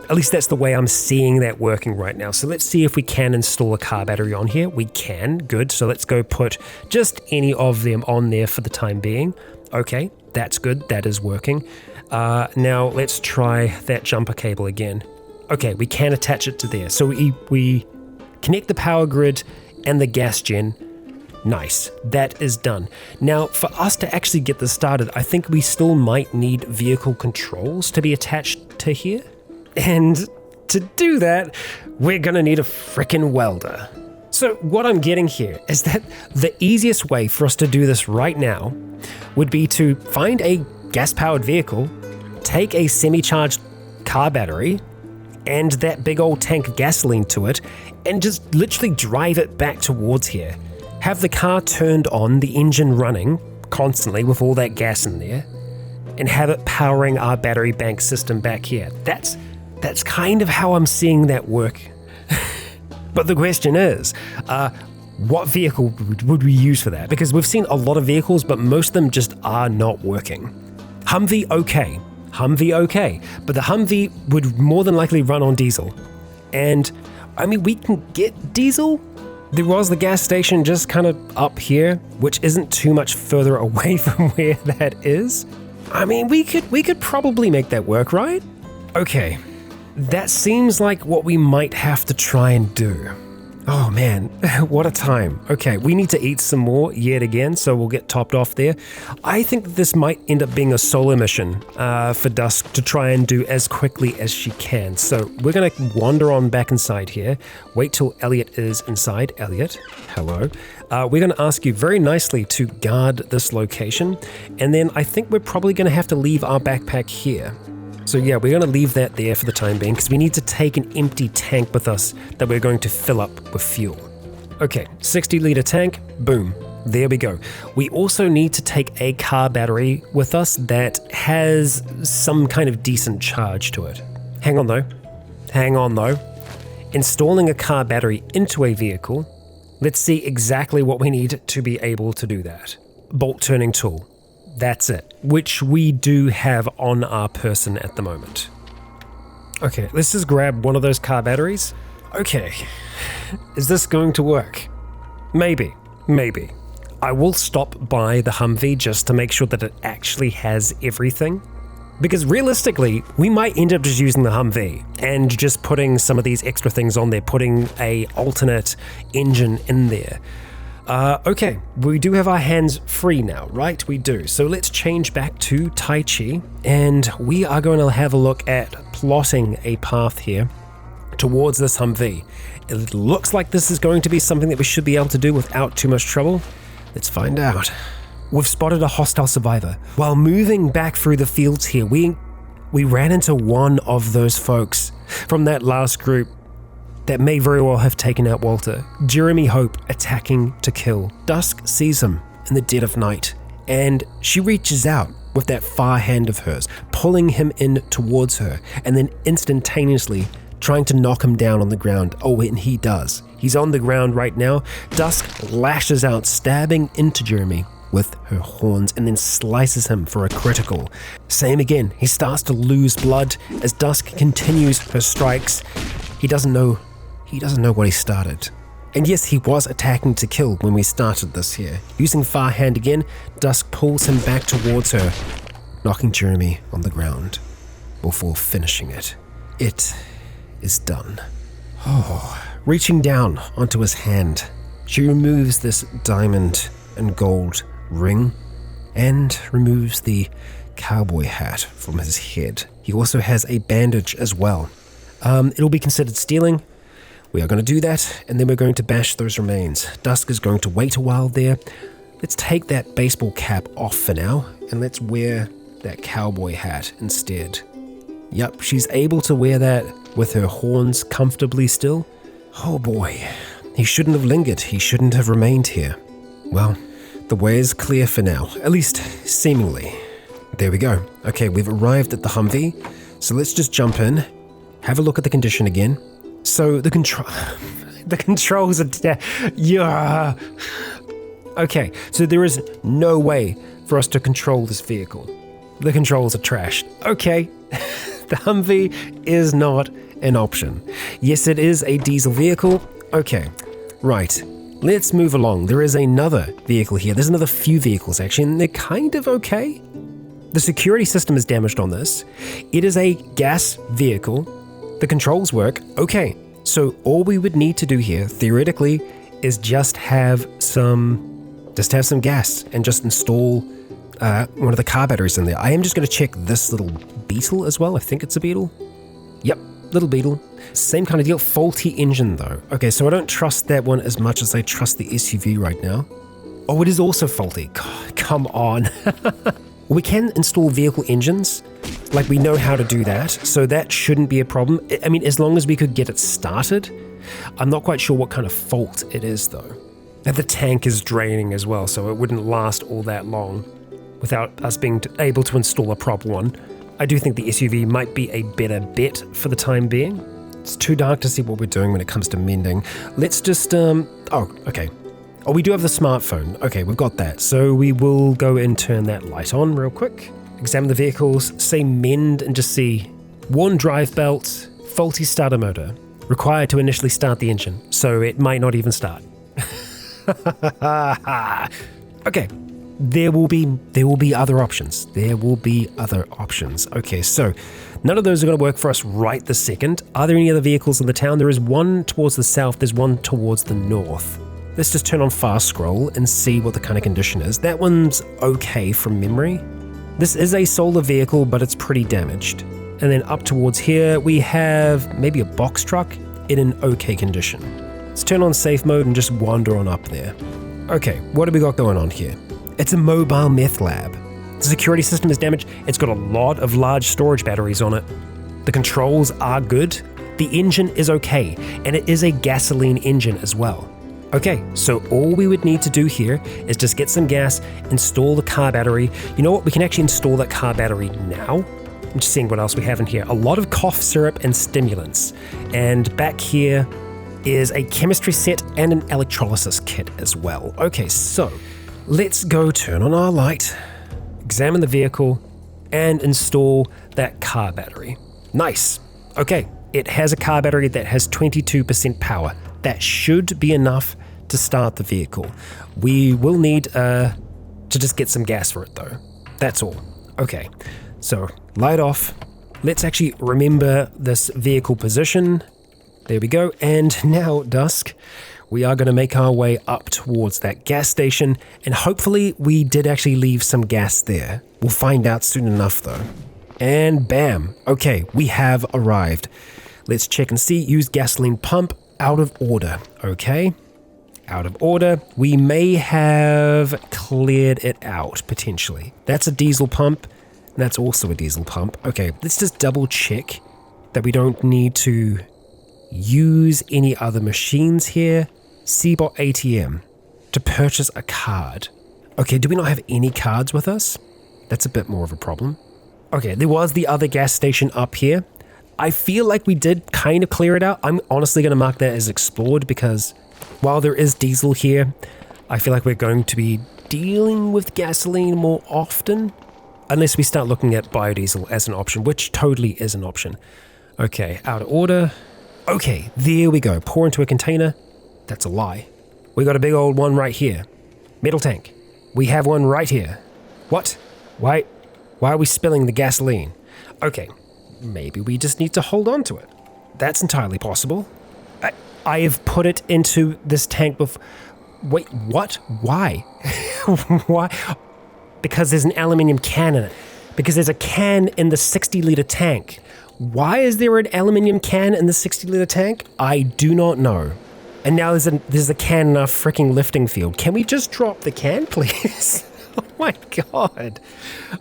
At least that's the way I'm seeing that working right now. So let's see if we can install a car battery on here. We can, good. So let's go put just any of them on there for the time being. Okay, that's good, that is working. Now let's try that jumper cable again. Okay, we can attach it to there. So we connect the power grid and the gas gen. Nice, that is done. Now for us to actually get this started, I think we still might need vehicle controls to be attached to here. And to do that, we're gonna need a frickin' welder. So what I'm getting here is that the easiest way for us to do this right now would be to find a gas-powered vehicle, take a semi-charged car battery, and that big old tank of gasoline to it, and just literally drive it back towards here. Have the car turned on, the engine running constantly with all that gas in there, and have it powering our battery bank system back here. That's kind of how I'm seeing that work. But the question is, what vehicle would we use for that? Because we've seen a lot of vehicles, but most of them just are not working. Humvee, okay. But the Humvee would more than likely run on diesel. And, I mean, we can get diesel. There was the gas station just kind of up here, which isn't too much further away from where that is. I mean, we could probably make that work, right? Okay. That seems like what we might have to try and do. Oh man, what a time. Okay, we need to eat some more yet again, so we'll get topped off there. I think that this might end up being a solo mission for Dusk to try and do as quickly as she can. So we're going to wander on back inside here. Wait till Elliot is inside. Elliot, hello. We're going to ask you very nicely to guard this location, and then I think we're probably going to have to leave our backpack here. So yeah, we're going to leave that there for the time being because we need to take an empty tank with us that we're going to fill up with fuel. Okay, 60-litre tank, boom, there we go. We also need to take a car battery with us that has some kind of decent charge to it. Hang on though. Installing a car battery into a vehicle, let's see exactly what we need to be able to do that. Bolt turning tool. That's it, which we do have on our person at the moment. Okay, let's just grab one of those car batteries. Okay, is this going to work? Maybe. I will stop by the Humvee just to make sure that it actually has everything. Because realistically, we might end up just using the Humvee and just putting some of these extra things on there, putting a alternate engine in there. Okay, we do have our hands free now, right? We do. So let's change back to Tai Chi, and we are going to have a look at plotting a path here towards this Humvee. It looks like this is going to be something that we should be able to do without too much trouble. Let's find out. We've spotted a hostile survivor. While moving back through the fields here, we ran into one of those folks from that last group that may very well have taken out Walter. Jeremy Hope attacking to kill. Dusk sees him in the dead of night, and she reaches out with that far hand of hers, pulling him in towards her, and then instantaneously trying to knock him down on the ground. Oh, and he does. He's on the ground right now. Dusk lashes out, stabbing into Jeremy with her horns, and then slices him for a critical. Same again, he starts to lose blood as Dusk continues her strikes. He doesn't know what he started. And yes, he was attacking to kill when we started this here. Using far hand again, Dusk pulls him back towards her, knocking Jeremy on the ground before finishing it. It is done. Oh, reaching down onto his hand, she removes this diamond and gold ring and removes the cowboy hat from his head. He also has a bandage as well. It'll be considered stealing. We are going to do that, and then we're going to bash those remains. Dusk is going to wait a while there. Let's take that baseball cap off for now, and let's wear that cowboy hat instead. Yup, she's able to wear that with her horns comfortably still. Oh boy, he shouldn't have lingered. He shouldn't have remained here. Well, the way is clear for now, at least seemingly. There we go. Okay, we've arrived at the Humvee. So let's just jump in, have a look at the condition again. So the controls are yeah. Okay, so there is no way for us to control this vehicle. The controls are trashed. Okay, the Humvee is not an option. Yes, it is a diesel vehicle. Okay, right. Let's move along. There is another vehicle here. There's another few vehicles actually, and they're kind of okay. The security system is damaged on this. It is a gas vehicle. The controls work. Okay, so all we would need to do here, theoretically, is just have some gas and just install one of the car batteries in there. I am just going to check this little Beetle as well. I think it's a Beetle. Yep, little Beetle. Same kind of deal. Faulty engine though. Okay, so I don't trust that one as much as I trust the SUV right now. Oh, it is also faulty. God, come on. We can install vehicle engines. Like, we know how to do that, so that shouldn't be a problem. I mean, as long as we could get it started. I'm not quite sure what kind of fault it is though. And the tank is draining as well, so it wouldn't last all that long without us being able to install a proper one. I do think the SUV might be a better bet for the time being. It's too dark to see what we're doing when it comes to mending. Let's just, oh, okay. Oh, we do have the smartphone. Okay, we've got that. So we will go and turn that light on real quick. Examine the vehicles, say mend, and just see worn drive belt, faulty starter motor, required to initially start the engine, so it might not even start. Okay, there will be other options. There will be other options. Okay, so none of those are going to work for us right this second. Are there any other vehicles in the town? There is one towards the south. There's one towards the north. Let's just turn on fast scroll and see what the kind of condition is. That one's okay from memory. This is a solar vehicle, but it's pretty damaged. And then up towards here, we have maybe a box truck in an okay condition. Let's turn on safe mode and just wander on up there. Okay, what have we got going on here? It's a mobile meth lab. The security system is damaged. It's got a lot of large storage batteries on it. The controls are good. The engine is okay, and it is a gasoline engine as well. Okay, so all we would need to do here is just get some gas, install the car battery. You know what? We can actually install that car battery now. I'm just seeing what else we have in here. A lot of cough syrup and stimulants. And back here is a chemistry set and an electrolysis kit as well. Okay, so let's go turn on our light, examine the vehicle, and install that car battery. Nice. Okay, it has a car battery that has 22% power. That should be enough to start the vehicle. We will need to just get some gas for it though. That's all. Okay, so light off. Let's actually remember this vehicle position. There we go. And now, Dusk, we are going to make our way up towards that gas station, and hopefully we did actually leave some gas there. We'll find out soon enough though. And bam. Okay, we have arrived. Let's check and see. Use gasoline pump. Out of order. Okay. Out of order. We may have cleared it out, potentially. That's a diesel pump. And that's also a diesel pump. Okay, let's just double check that we don't need to use any other machines here. Cbot ATM. To purchase a card. Okay, do we not have any cards with us? That's a bit more of a problem. Okay, there was the other gas station up here. I feel like we did kind of clear it out. I'm honestly going to mark that as explored because while there is diesel here, I feel like we're going to be dealing with gasoline more often unless we start looking at biodiesel as an option, which totally is an option. Okay, out of order. Okay, there we go. Pour into a container. That's a lie. We got a big old one right here. Metal tank. We have one right here. What? Why are we spilling the gasoline? Okay. Maybe we just need to hold on to it. That's entirely possible. I have put it into this tank before. Wait, what? Why? Why? Because there's an aluminium can in it. Because there's a can in the 60-liter tank. Why is there an aluminium can in the 60-liter tank? I do not know. And now there's a can in our freaking lifting field. Can we just drop the can, please? Oh my god.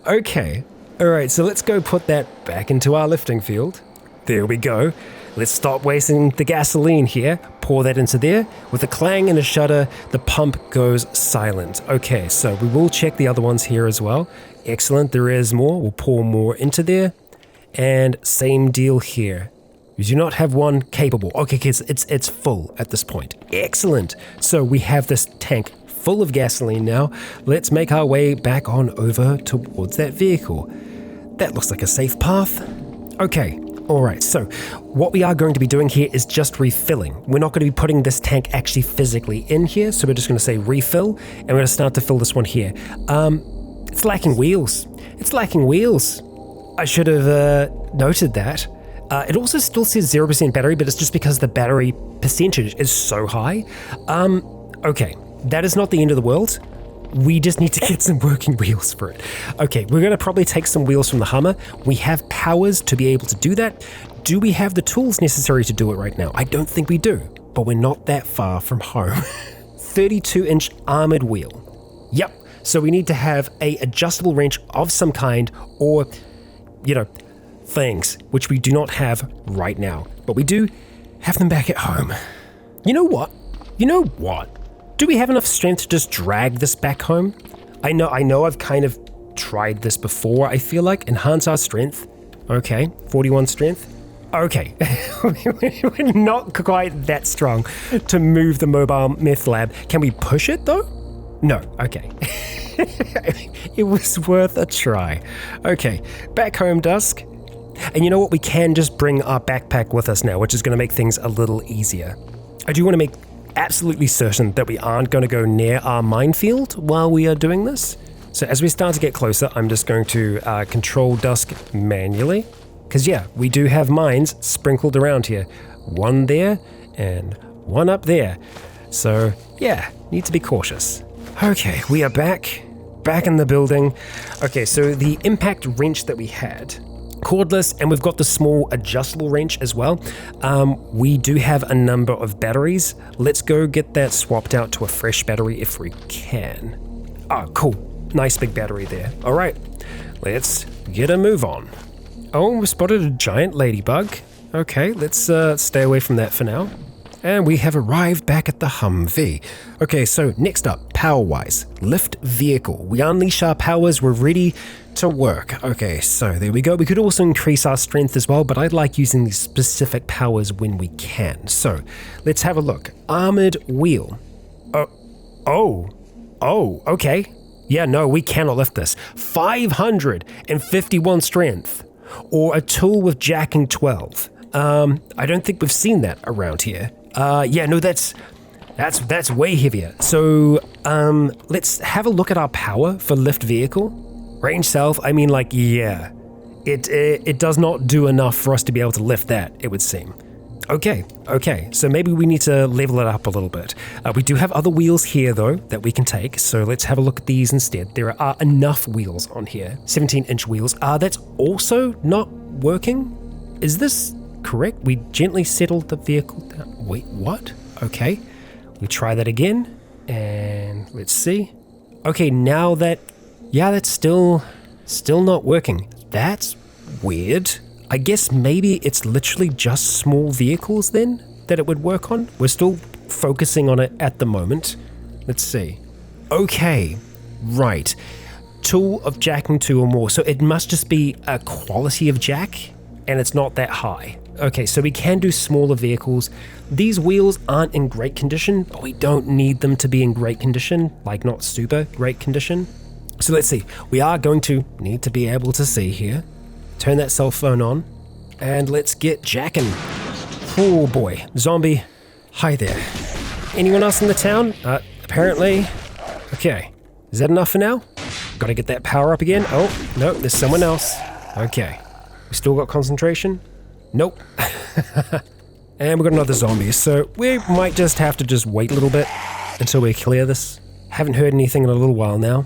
Okay. Alright, so let's go put that back into our lifting field. There we go. Let's stop wasting the gasoline here. Pour that into there. With a clang and a shudder, the pump goes silent. Okay, so we will check the other ones here as well. Excellent, there is more. We'll pour more into there. And same deal here. We do not have one capable. Okay, kids, it's full at this point. Excellent. So we have this tank full of gasoline now. Let's make our way back on over towards that vehicle. That looks like a safe path. Okay, all right. So what we are going to be doing here is just refilling. We're not going to be putting this tank actually physically in here. So we're just going to say refill, and we're going to start to fill this one here. It's lacking wheels. It's lacking wheels. I should have noted that. It also still says 0% battery, but it's just because the battery percentage is so high. Okay. That is not the end of the world. We just need to get some working wheels for it. Okay, we're going to probably take some wheels from the Hummer. We have powers to be able to do that. Do we have the tools necessary to do it right now? I don't think we do, but we're not that far from home. 32-inch armored wheel. Yep, so we need to have a adjustable wrench of some kind or, things, which we do not have right now. But we do have them back at home. You know what? Do we have enough strength to just drag this back home? I know I've kind of tried this before, I feel like. Enhance our strength. Okay, 41 strength. Okay, we're not quite that strong to move the mobile meth lab. Can we push it though? No, okay. It was worth a try. Okay, back home, Dusk. And you know what? We can just bring our backpack with us now, which is going to make things a little easier. I do want to make absolutely certain that we aren't going to go near our minefield while we are doing this. So as we start to get closer, I'm just going to control Dusk manually. Because yeah, we do have mines sprinkled around here. One there and one up there. So yeah, need to be cautious. Okay, we are back in the building. Okay, so the impact wrench that we had, cordless, and we've got the small adjustable wrench as well. We do have a number of batteries. Let's go get that swapped out to a fresh battery if we can. Oh, cool. Nice big battery there. All right, let's get a move on. Oh, we spotted a giant ladybug. Okay, let's stay away from that for now. And we have arrived back at the Humvee. Okay, so next up, power-wise, lift vehicle. We unleash our powers, we're ready to work. Okay, so there we go. We could also increase our strength as well, but I like using these specific powers when we can. So let's have a look. Armored wheel. Oh, okay. Yeah, no, we cannot lift this. 551 strength, or a tool with jacking 12. I don't think we've seen that around here. Yeah, no, that's way heavier. So, let's have a look at our power for lift vehicle. Range self, I mean, like, yeah, it does not do enough for us to be able to lift that, it would seem. Okay, so maybe we need to level it up a little bit. We do have other wheels here, though, that we can take, so let's have a look at these instead. There are enough wheels on here, 17-inch wheels. That's also not working. Is this correct? We gently settled the vehicle down. Wait, what? Okay, we try that again, and let's see. Okay, now that, yeah, that's still not working. That's weird. I guess maybe it's literally just small vehicles then that it would work on. We're still focusing on it at the moment. Let's see. Okay, right. Tool of jacking 2 or more. So it must just be a quality of jack, and it's not that high. Okay, so we can do smaller vehicles. These wheels aren't in great condition, but we don't need them to be in great condition, like not super great condition. So let's see. We are going to need to be able to see here. Turn that cell phone on, and let's get jacking. Oh boy, zombie, hi there. Anyone else in the town? Apparently. Okay, is that enough for now? Gotta get that power up again. Oh, no, there's someone else. Okay, we still got concentration? Nope. And we've got another zombie, so we might just have to just wait a little bit until we clear this. Haven't heard anything in a little while now.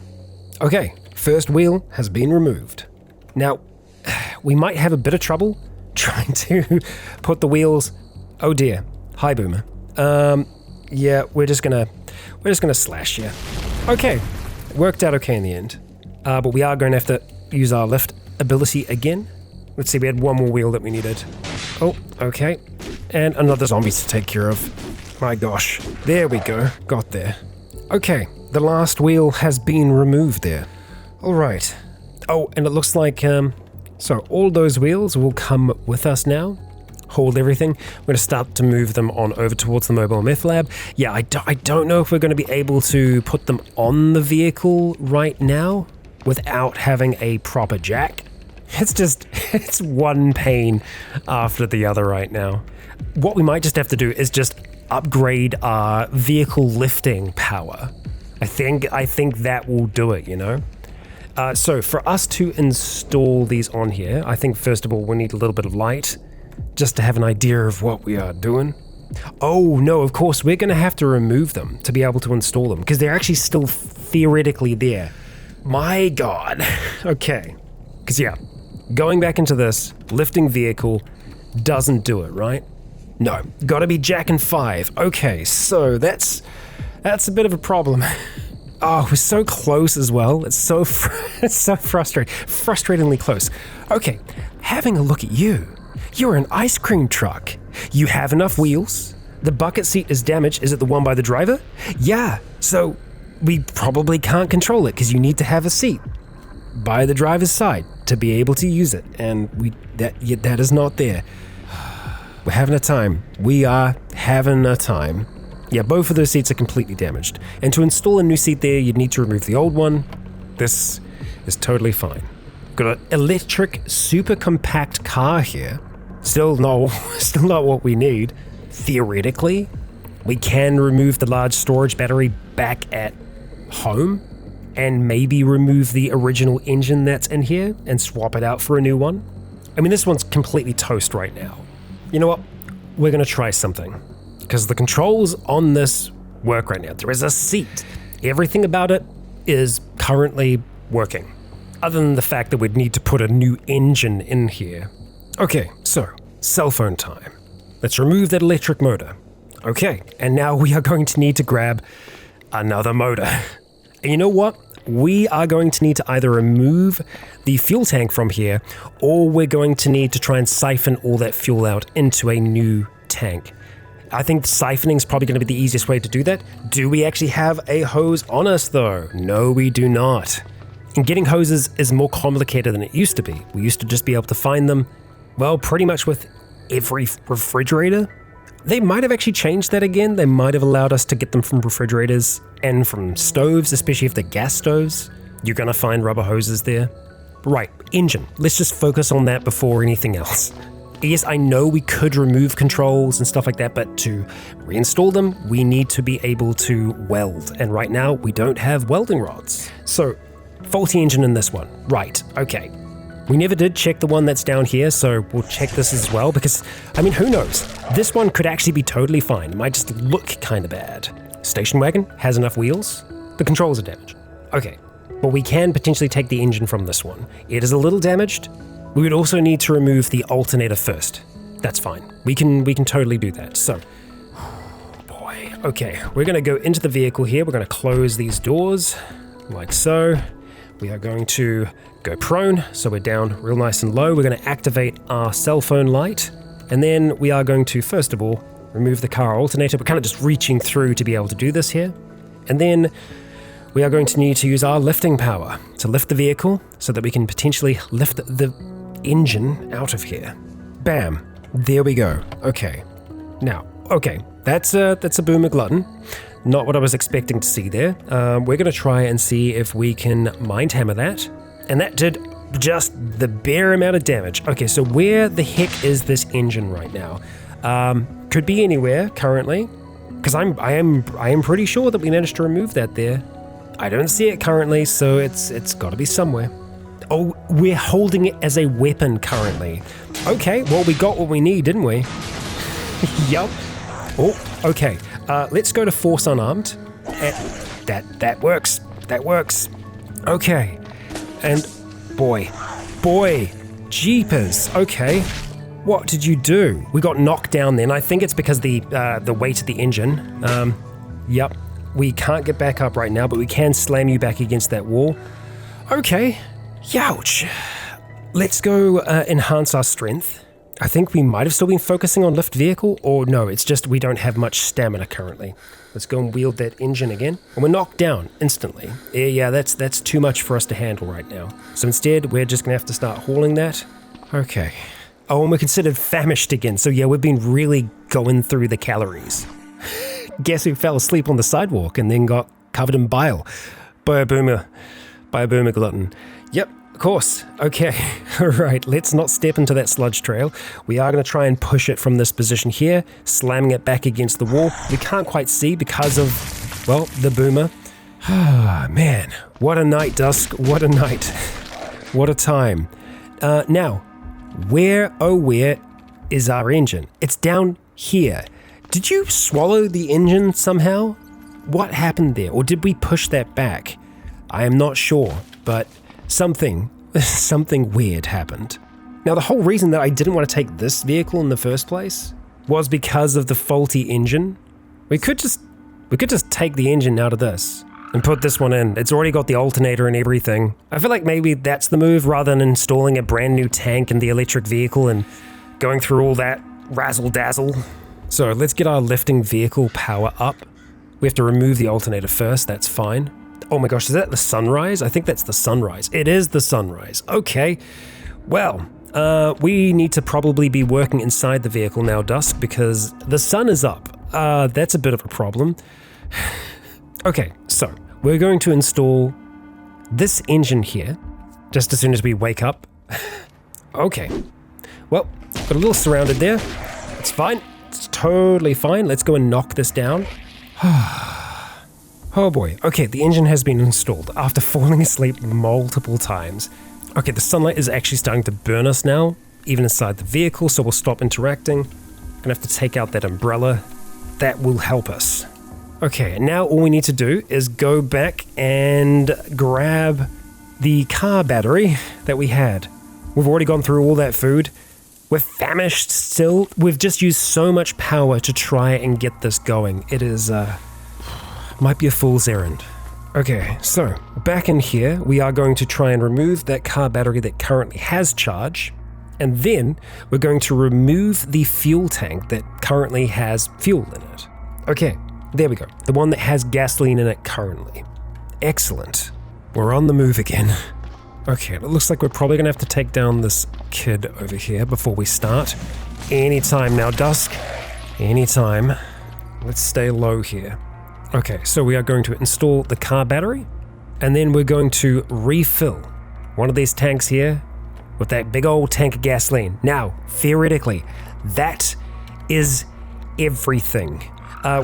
Okay, first wheel has been removed. Now, we might have a bit of trouble trying to put the wheels. Oh dear. Hi, Boomer. Yeah, we're just gonna slash you. Okay, worked out okay in the end. But we are going to have to use our lift ability again. Let's see, we had one more wheel that we needed. Oh, okay. And another zombie to take care of. My gosh. There we go. Got there. Okay, the last wheel has been removed there. All right. Oh, and it looks like So all those wheels will come with us now. Hold everything. We're going to start to move them on over towards the mobile meth lab. Yeah, I don't know if we're going to be able to put them on the vehicle right now without having a proper jack. It's one pain after the other right now. What we might just have to do is just upgrade our vehicle lifting power. I think that will do it, you know? So for us to install these on here, I think first of all we need a little bit of light just to have an idea of what we are doing. Oh no, of course we're going to have to remove them to be able to install them because they're actually still theoretically there. My God. Okay. Because yeah, going back into this, lifting vehicle doesn't do it, right? No, gotta be Jack and 5. Okay, so that's a bit of a problem. Oh, we're so close as well. It's so frustratingly close. Okay, having a look at you. You're an ice cream truck. You have enough wheels. The bucket seat is damaged. Is it the one by the driver? Yeah, so we probably can't control it because you need to have a seat by the driver's side to be able to use it, and that is not there. We're having a time. We are having a time. Yeah, both of those seats are completely damaged. And to install a new seat there, you'd need to remove the old one. This is totally fine. Got an electric, super compact car here. Still not what we need. Theoretically, we can remove the large storage battery back at home and maybe remove the original engine that's in here and swap it out for a new one. I mean, this one's completely toast right now. You know what? We're going to try something. Because the controls on this work right now. There is a seat. Everything about it is currently working. Other than the fact that we'd need to put a new engine in here. Okay, so, cell phone time. Let's remove that electric motor. Okay, and now we are going to need to grab another motor. And you know what? We are going to need to either remove the fuel tank from here, or we're going to need to try and siphon all that fuel out into a new tank. I think siphoning is probably going to be the easiest way to do that. Do we actually have a hose on us though? No, we do not. And getting hoses is more complicated than it used to be. We used to just be able to find them, well, pretty much with every refrigerator. They might have actually changed that again. They might have allowed us to get them from refrigerators and from stoves, especially if they're gas stoves. You're going to find rubber hoses there. Right, engine. Let's just focus on that before anything else. Yes, I know we could remove controls and stuff like that, but to reinstall them, we need to be able to weld. And right now, we don't have welding rods. So, faulty engine in this one. Right, okay. We never did check the one that's down here, so we'll check this as well, because, I mean, who knows? This one could actually be totally fine. It might just look kind of bad. Station wagon has enough wheels. The controls are damaged. Okay, but we can potentially take the engine from this one. It is a little damaged. We would also need to remove the alternator first. That's fine. We can totally do that. So, boy. Okay, we're going to go into the vehicle here. We're going to close these doors, like so. We are going to go prone, so we're down real nice and low. We're going to activate our cell phone light, and then we are going to, first of all, remove the car alternator. We're kind of just reaching through to be able to do this here. And then we are going to need to use our lifting power to lift the vehicle so that we can potentially lift the engine out of here. Bam. There we go. Okay. Now, okay, that's a boomer glutton. Not what I was expecting to see there. We're going to try and see if we can mind hammer that. And that did just the bare amount of damage. Okay, so where the heck is this engine right now? Could be anywhere currently, because I am pretty sure that we managed to remove that there. I don't see it currently, so it's got to be somewhere. Oh, we're holding it as a weapon currently. Okay, well, we got what we need, didn't we? Yup. Oh, okay. Let's go to force unarmed. That works. That works. Okay. And boy, jeepers. Okay. What did you do? We got knocked down then. I think it's because the weight of the engine. Yup. We can't get back up right now, but we can slam you back against that wall. Okay. Youch. Let's go enhance our strength. I think we might have still been focusing on lift vehicle, or no, it's just we don't have much stamina currently. Let's go and wield that engine again. And we're knocked down instantly. Yeah, that's too much for us to handle right now. So instead, we're just going to have to start hauling that. Okay. Oh, and we're considered famished again. So yeah, we've been really going through the calories. Guess who fell asleep on the sidewalk and then got covered in bile by a boomer glutton. Yep. Of course. Okay. All right. Let's not step into that sludge trail. We are going to try and push it from this position here, slamming it back against the wall. We can't quite see because of, well, the boomer. Ah, man. What a night, Dusk. What a night. What a time. Now, where is our engine? It's down here. Did you swallow the engine somehow? What happened there? Or did we push that back? I am not sure, but something weird happened. Now, the whole reason that I didn't want to take this vehicle in the first place was because of the faulty engine. We could just take the engine out of this and put this one in. It's already got the alternator and everything. I feel like maybe that's the move rather than installing a brand new tank in the electric vehicle and going through all that razzle-dazzle. So let's get our lifting vehicle power up. We have to remove the alternator first, that's fine. Oh my gosh, is that the sunrise? I think that's the sunrise. It is the sunrise. Okay. Well, we need to probably be working inside the vehicle now, Dusk, because the sun is up. That's a bit of a problem. Okay, so we're going to install this engine here just as soon as we wake up. Okay. Well, got a little surrounded there. It's fine. It's totally fine. Let's go and knock this down. Oh boy. Okay, the engine has been installed after falling asleep multiple times. Okay, the sunlight is actually starting to burn us now, even inside the vehicle, so we'll stop interacting. Gonna have to take out that umbrella. That will help us. Okay, now all we need to do is go back and grab the car battery that we had. We've already gone through all that food. We're famished still. We've just used so much power to try and get this going. It is, might be a fool's errand. Okay, so back in here, we are going to try and remove that car battery that currently has charge, and then we're going to remove the fuel tank that currently has fuel in it. Okay, there we go. The one that has gasoline in it currently. Excellent. We're on the move again. Okay, it looks like we're probably gonna have to take down this kid over here before we start. Anytime now, Dusk. Anytime. Let's stay low here. Okay, so we are going to install the car battery, and then we're going to refill one of these tanks here with that big old tank of gasoline. Now, theoretically, that is everything.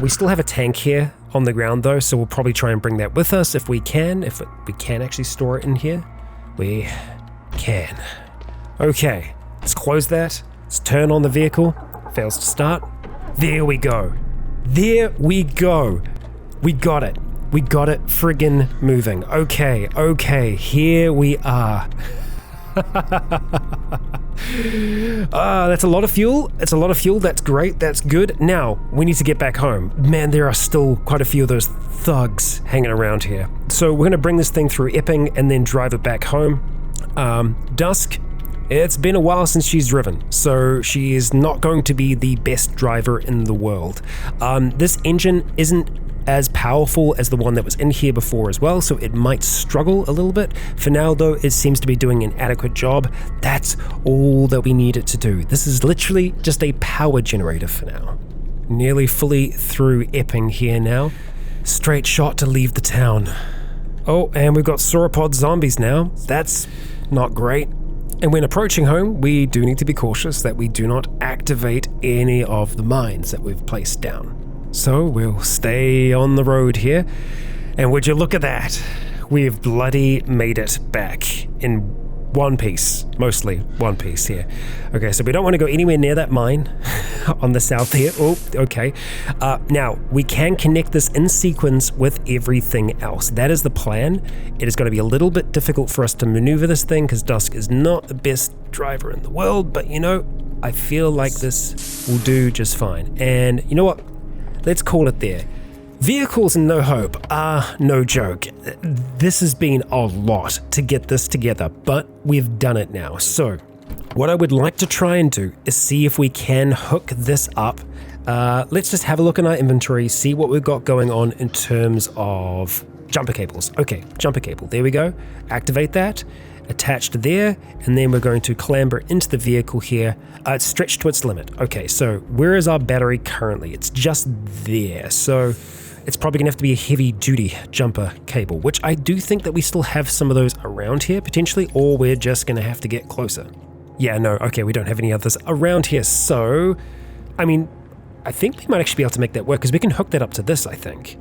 We still have a tank here on the ground though, so we'll probably try and bring that with us if we can. If we can actually store it in here, we can. Okay, let's close that. Let's turn on the vehicle. Fails to start. There we go. There we go. We got it. We got it friggin' moving. Okay, here we are. That's a lot of fuel. It's a lot of fuel. That's great. That's good. Now, we need to get back home. Man, there are still quite a few of those thugs hanging around here. So we're going to bring this thing through Epping and then drive it back home. Dusk, it's been a while since she's driven, so she is not going to be the best driver in the world. This engine isn't as powerful as the one that was in here before as well, so it might struggle a little bit. For now though, it seems to be doing an adequate job. That's all that we need it to do. This is literally just a power generator for now. Nearly fully through Epping here now. Straight shot to leave the town. Oh, and we've got sauropod zombies now. That's not great. And when approaching home, we do need to be cautious that we do not activate any of the mines that we've placed down. So we'll stay on the road here, and would you look at that? We've bloody made it back in one piece, mostly one piece here. Okay, so we don't want to go anywhere near that mine on the south here. Oh, okay. Now, we can connect this in sequence with everything else. That is the plan. It is going to be a little bit difficult for us to maneuver this thing because Dusk is not the best driver in the world, but you know, I feel like this will do just fine. And you know what? Let's call it there. Vehicles and no hope are no joke. This has been a lot to get this together, but we've done it now. So what I would like to try and do is see if we can hook this up. Let's just have a look in our inventory, see what we've got going on in terms of jumper cables. Okay, jumper cable, there we go. Activate that, attached there, and then we're going to clamber into the vehicle here. It's stretched to its limit. Okay, so where is our battery currently? It's just there, so it's probably gonna have to be a heavy duty jumper cable, which I do think that we still have some of those around here potentially, or we're just gonna have to get closer. Yeah, no, okay, we don't have any others around here, so, I mean, I think we might actually be able to make that work, because we can hook that up to this, I think.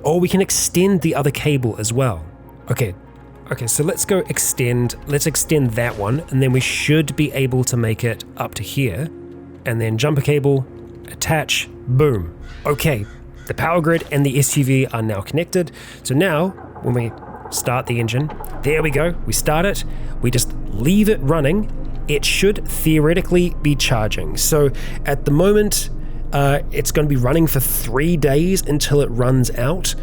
Or we can extend the other cable as well. Okay, so let's go extend, let's extend that one, and then we should be able to make it up to here, and then jumper cable, attach, boom. Okay, the power grid and the SUV are now connected, so now, when we start the engine, there we go, we start it, we just leave it running, it should theoretically be charging. So at the moment, it's going to be running for 3 days until it runs out.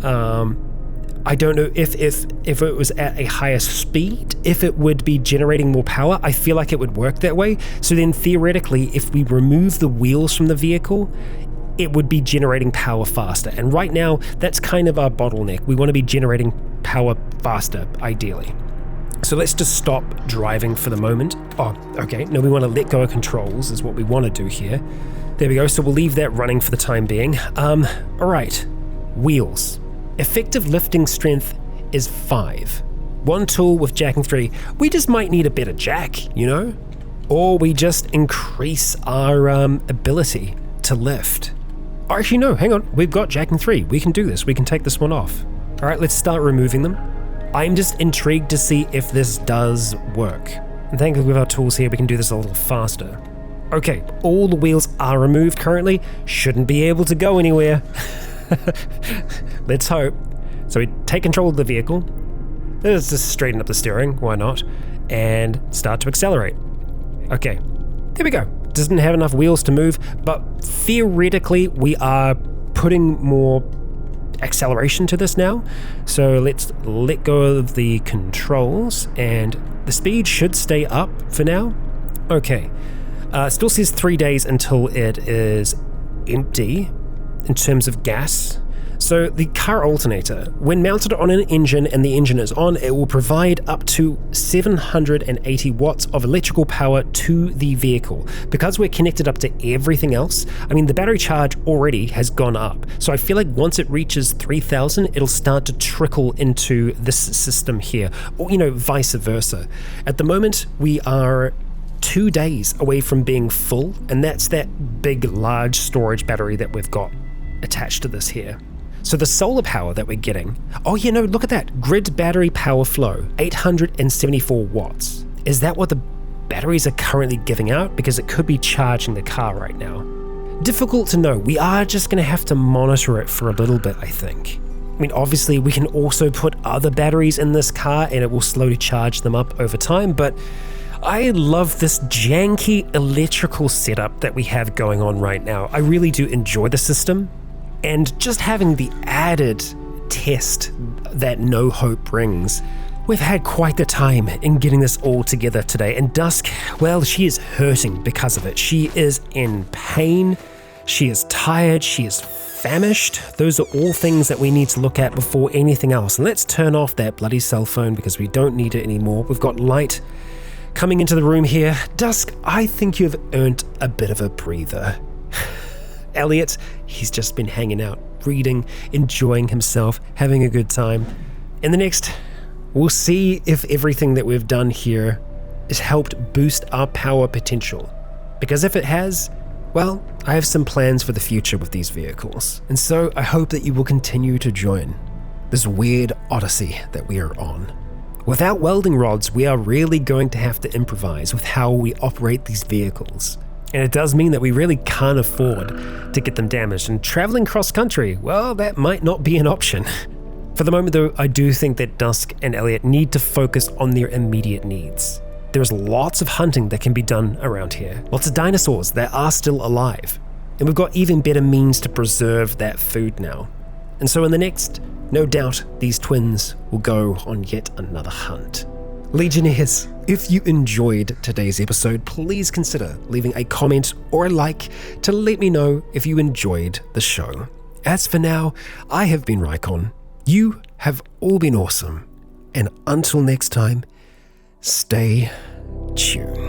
I don't know if it was at a higher speed, if it would be generating more power. I feel like it would work that way. So then theoretically, if we remove the wheels from the vehicle, it would be generating power faster. And right now, that's kind of our bottleneck. We want to be generating power faster, ideally. So let's just stop driving for the moment. Oh, okay, no, we want to let go of controls is what we want to do here. There we go, so we'll leave that running for the time being. All right, wheels. Effective lifting strength is 5. One tool with jacking 3. We just might need a better jack, you know? Or we just increase our ability to lift. Or actually, no, hang on, we've got jacking 3. We can do this, we can take this one off. All right, let's start removing them. I'm just intrigued to see if this does work. And thankfully with our tools here, we can do this a little faster. Okay, all the wheels are removed currently. Shouldn't be able to go anywhere. Let's hope. So we take control of the vehicle. Let's just straighten up the steering, why not? And start to accelerate. Okay, there we go. Doesn't have enough wheels to move, but theoretically we are putting more acceleration to this now. So let's let go of the controls and the speed should stay up for now. Okay, still says 3 days until it is empty in terms of gas. So the car alternator, when mounted on an engine and the engine is on, it will provide up to 780 watts of electrical power to the vehicle. Because we're connected up to everything else, I mean, the battery charge already has gone up. So I feel like once it reaches 3,000, it'll start to trickle into this system here, or, you know, vice versa. At the moment, we are 2 days away from being full, and that's that big, large storage battery that we've got attached to this here. So the solar power that we're getting, oh yeah, no, look at that, grid battery power flow, 874 watts. Is that what the batteries are currently giving out? Because it could be charging the car right now. Difficult to know. We are just gonna have to monitor it for a little bit, I think. I mean, obviously we can also put other batteries in this car and it will slowly charge them up over time, but I love this janky electrical setup that we have going on right now. I really do enjoy the system. And just having the added test that No Hope brings, we've had quite the time in getting this all together today. And Dusk, well, she is hurting because of it. She is in pain, she is tired, she is famished. Those are all things that we need to look at before anything else. And let's turn off that bloody cell phone because we don't need it anymore. We've got light coming into the room here. Dusk, I think you've earned a bit of a breather. Elliot, he's just been hanging out, reading, enjoying himself, having a good time. In the next, we'll see if everything that we've done here has helped boost our power potential. Because if it has, well, I have some plans for the future with these vehicles. And so I hope that you will continue to join this weird odyssey that we are on. Without welding rods, we are really going to have to improvise with how we operate these vehicles. And it does mean that we really can't afford to get them damaged, and traveling cross-country, well, that might not be an option. For the moment though, I do think that Dusk and Elliot need to focus on their immediate needs. There's lots of hunting that can be done around here, lots of dinosaurs that are still alive, and we've got even better means to preserve that food now. And so in the next, no doubt, these twins will go on yet another hunt. Legionnaires, if you enjoyed today's episode, please consider leaving a comment or a like to let me know if you enjoyed the show. As for now, I have been Rycon. You have all been awesome. And until next time, stay tuned.